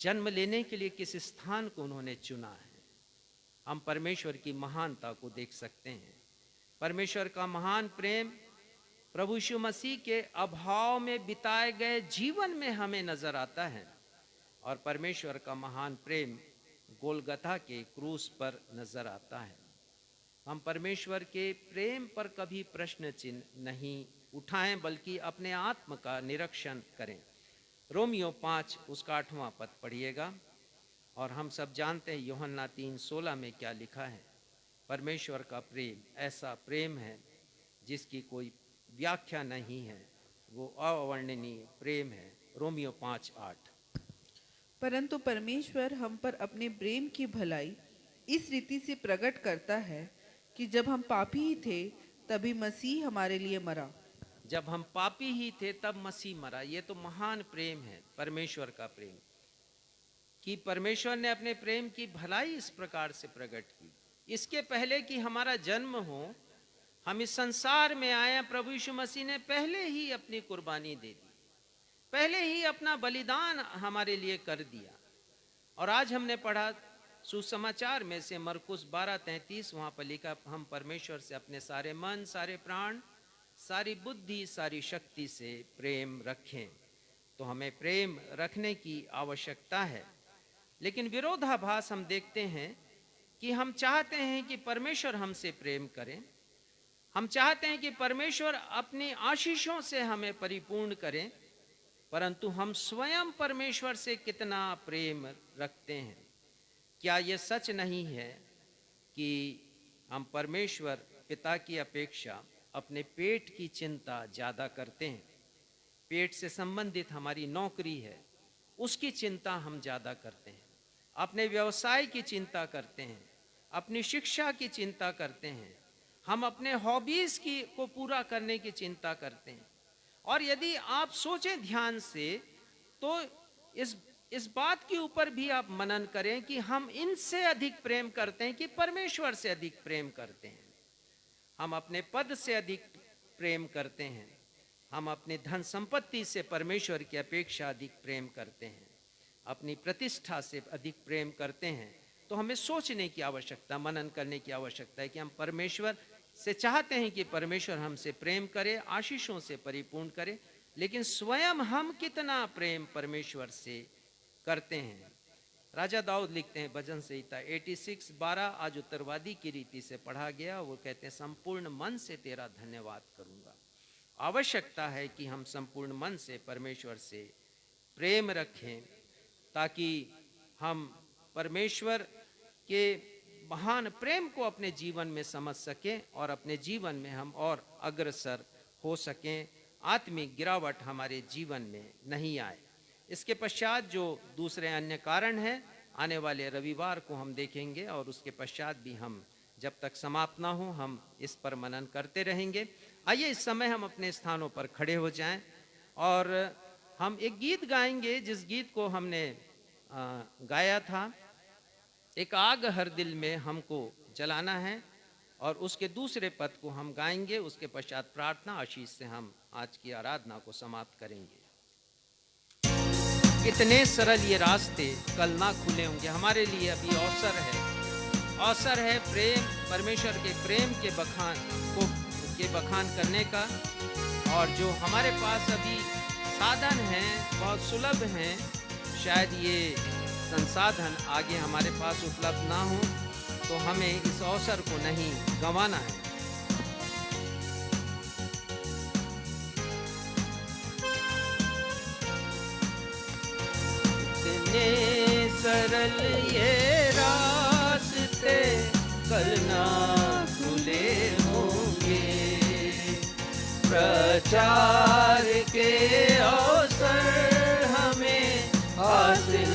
जन्म लेने के लिए किस स्थान को उन्होंने चुना है, हम परमेश्वर की महानता को देख सकते हैं। परमेश्वर का महान प्रेम प्रभु यीशु मसीह के अभाव में बिताए गए जीवन में हमें नजर आता है और परमेश्वर का महान प्रेम गोलगथा के क्रूस पर नजर आता है। हम परमेश्वर के प्रेम पर कभी प्रश्न चिन्ह नहीं उठाएं, बल्कि अपने आत्म का निरीक्षण करें। रोमियो 5 उसका 8वां पद पढ़िएगा। और हम सब जानते हैं यूहन्ना 3:16 में क्या लिखा है। परमेश्वर का प्रेम ऐसा प्रेम है जिसकी कोई व्याख्या नहीं है, वो अवर्णनीय प्रेम है। रोमियो 5:8। परंतु परमेश्वर हम पर अपने प्रेम की भलाई इस रीति से प्रकट करता है कि जब हम पापी ही थे तभी मसीह हमारे लिए मरा। जब हम पापी ही थे तब मसीह मरा। ये तो महान प्रेम है, परमेश्वर का प्रेम, कि परमेश्वर ने अपने प्रेम की भलाई इस प्रकार से प्रकट की। इसके पहले कि हमारा जन्म हो, हम इस संसार में आए, प्रभु यीशु मसीह ने पहले ही अपनी कुर्बानी दे दी, पहले ही अपना बलिदान हमारे लिए कर दिया। और आज हमने पढ़ा सुसमाचार में से मरकुस 12:33, वहाँ पर लिखा, हम परमेश्वर से अपने सारे मन, सारे प्राण, सारी बुद्धि, सारी शक्ति से प्रेम रखें। तो हमें प्रेम रखने की आवश्यकता है। लेकिन विरोधाभास हम देखते हैं कि हम चाहते हैं कि परमेश्वर हमसे प्रेम करें, हम चाहते हैं कि परमेश्वर अपनी आशीषों से हमें परिपूर्ण करें, परंतु हम स्वयं परमेश्वर से कितना प्रेम रखते हैं? क्या ये सच नहीं है कि हम परमेश्वर पिता की अपेक्षा अपने पेट की चिंता ज़्यादा करते हैं? पेट से संबंधित हमारी नौकरी है, उसकी चिंता हम ज़्यादा करते हैं, अपने व्यवसाय की चिंता करते हैं, अपनी शिक्षा की चिंता करते हैं, हम अपने हॉबीज़ को पूरा करने की चिंता करते हैं। और यदि आप सोचें ध्यान से तो इस बात के ऊपर भी आप मनन करें कि हम इनसे अधिक प्रेम करते हैं कि परमेश्वर से अधिक प्रेम करते हैं। हम अपने पद से अधिक प्रेम करते हैं, हम अपने धन संपत्ति से परमेश्वर की अपेक्षा अधिक प्रेम करते हैं, अपनी प्रतिष्ठा से अधिक प्रेम करते हैं। तो हमें सोचने की आवश्यकता, मनन करने की आवश्यकता है कि हम परमेश्वर से चाहते हैं कि परमेश्वर हमसे प्रेम करे, आशीषों से परिपूर्ण करे, लेकिन स्वयं हम कितना प्रेम परमेश्वर से करते हैं। राजा दाऊद लिखते हैं भजन संहिता 86:12, आज उत्तरवादी की रीति से पढ़ा गया। वो कहते हैं, संपूर्ण मन से तेरा धन्यवाद करूंगा। आवश्यकता है कि हम संपूर्ण मन से परमेश्वर से प्रेम रखें, ताकि हम परमेश्वर के महान प्रेम को अपने जीवन में समझ सकें और अपने जीवन में हम और अग्रसर हो सकें, आत्मिक गिरावट हमारे जीवन में नहीं आए। इसके पश्चात जो दूसरे अन्य कारण हैं, आने वाले रविवार को हम देखेंगे, और उसके पश्चात भी हम जब तक समाप्त ना हो हम इस पर मनन करते रहेंगे। आइए इस समय हम अपने स्थानों पर खड़े हो जाएं और हम एक गीत गाएंगे, जिस गीत को हमने गाया था, एक आग हर दिल में हमको जलाना है, और उसके दूसरे पद को हम गाएंगे। उसके पश्चात प्रार्थना आशीष से हम आज की आराधना को समाप्त करेंगे। इतने सरल ये रास्ते कल ना खुले होंगे। हमारे लिए अभी अवसर है प्रेम, परमेश्वर के प्रेम के बखान को के बखान करने का, और जो हमारे पास अभी साधन हैं बहुत सुलभ हैं, शायद ये संसाधन आगे हमारे पास उपलब्ध ना हो, तो हमें इस अवसर को नहीं गंवाना है। इतने सरल ये रास्ते कल ना खुले होंगे, प्रचार के अवसर हमें हासिल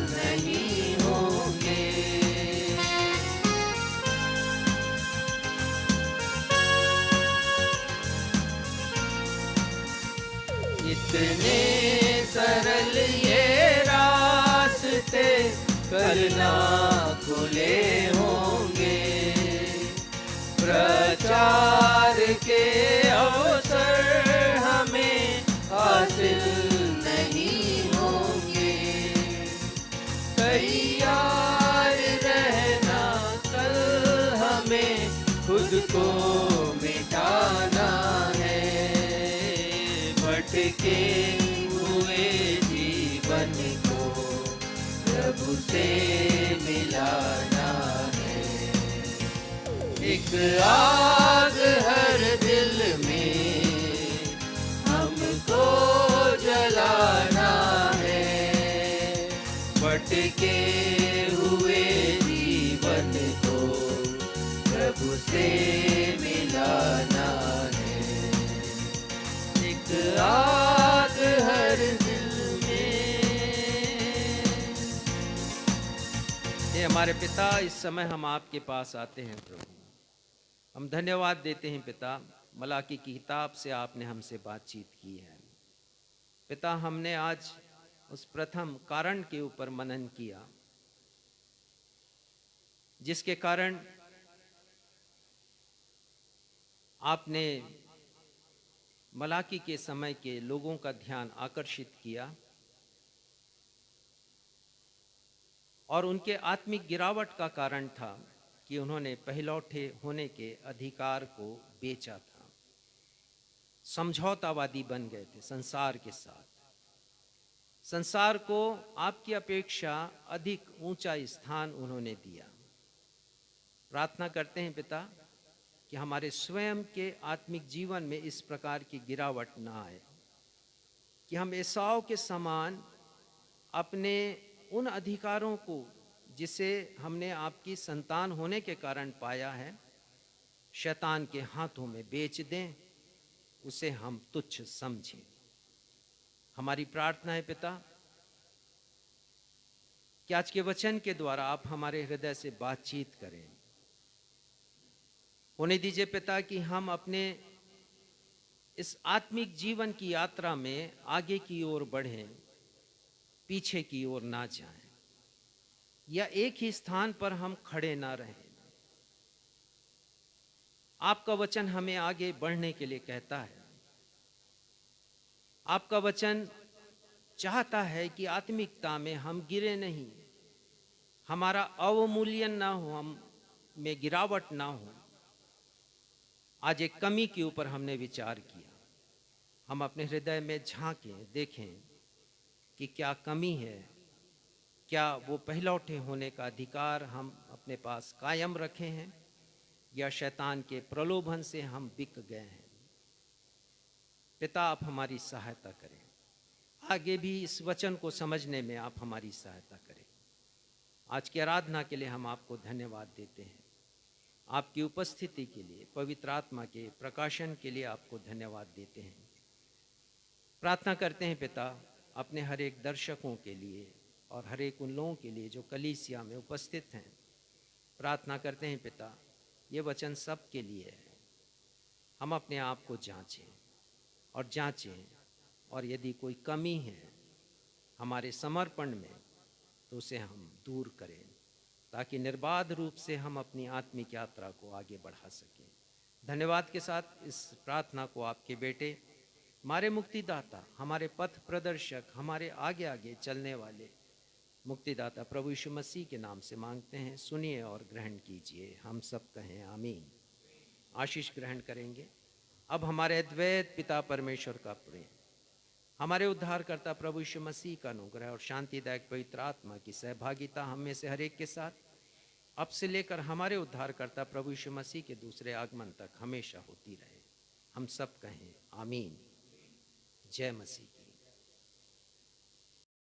नहीं होंगे। इतने सरल ये रास्ते कल ना खुले होंगे, प्रचार के अवसर हमें हासिल नहीं होंगे। तैयार रहना कल हमें खुद को मिटाना है, भटके हुए जीवन को प्रभु से मिलाना है। एक आग हर दिल में हमको जलाना है, भटके हुए जीवन को प्रभु से मिलाना है। एक आग हर दिल में। हे हमारे पिता, इस समय हम आपके पास आते हैं प्रभु। हम धन्यवाद देते हैं पिता, मलाकी की किताब से आपने हमसे बातचीत की है। पिता, हमने आज उस प्रथम कारण के ऊपर मनन किया, जिसके कारण आपने मलाकी के समय के लोगों का ध्यान आकर्षित किया और उनके आत्मिक गिरावट का कारण था कि उन्होंने पहलौठे होने के अधिकार को बेचा था, समझौतावादी बन गए थे संसार के साथ। संसार को आपकी अपेक्षा अधिक ऊंचा स्थान उन्होंने दिया। प्रार्थना करते हैं पिता कि हमारे स्वयं के आत्मिक जीवन में इस प्रकार की गिरावट ना आए, कि हम एसाव के समान अपने उन अधिकारों को जिसे हमने आपकी संतान होने के कारण पाया है, शैतान के हाथों में बेच दें, उसे हम तुच्छ समझें। हमारी प्रार्थना है पिता कि आज के वचन के द्वारा आप हमारे हृदय से बातचीत करें। होने दीजिए पिता कि हम अपने इस आत्मिक जीवन की यात्रा में आगे की ओर बढ़ें, पीछे की ओर ना जाएं, या एक ही स्थान पर हम खड़े ना रहें। आपका वचन हमें आगे बढ़ने के लिए कहता है। आपका वचन चाहता है कि आत्मिकता में हम गिरे नहीं, हमारा अवमूल्यन ना हो, हम में गिरावट ना हो। आज एक कमी के ऊपर हमने विचार किया। हम अपने हृदय में झांकें, देखें कि क्या कमी है, क्या वो पहलौठे होने का अधिकार हम अपने पास कायम रखे हैं, या शैतान के प्रलोभन से हम बिक गए हैं। पिता, आप हमारी सहायता करें, आगे भी इस वचन को समझने में आप हमारी सहायता करें। आज की आराधना के लिए हम आपको धन्यवाद देते हैं, आपकी उपस्थिति के लिए, पवित्र आत्मा के प्रकाशन के लिए आपको धन्यवाद देते हैं। प्रार्थना करते हैं पिता अपने हर एक दर्शकों के लिए और हर एक उन लोगों के लिए जो कलीसिया में उपस्थित हैं। प्रार्थना करते हैं पिता ये वचन सब के लिए है। हम अपने आप को जांचें और यदि कोई कमी है हमारे समर्पण में तो उसे हम दूर करें, ताकि निर्बाध रूप से हम अपनी आत्मिक यात्रा को आगे बढ़ा सकें। धन्यवाद के साथ इस प्रार्थना को आपके बेटे, हमारे मुक्तिदाता, हमारे पथ प्रदर्शक, हमारे आगे आगे चलने वाले मुक्तिदाता प्रभु यीशु मसीह के नाम से मांगते हैं। सुनिए और ग्रहण कीजिए। हम सब कहें आमीन। आशीष ग्रहण करेंगे। अब हमारे अद्वैत पिता परमेश्वर का प्रेम, हमारे उद्धारकर्ता प्रभु यीशु मसीह का अनुग्रह और शांतिदायक पवित्र आत्मा की सहभागिता हम में से हर एक के साथ अब से लेकर हमारे उद्धारकर्ता प्रभु यीशु मसीह के दूसरे आगमन तक हमेशा होती रहे। हम सब कहें आमीन। जय मसीह।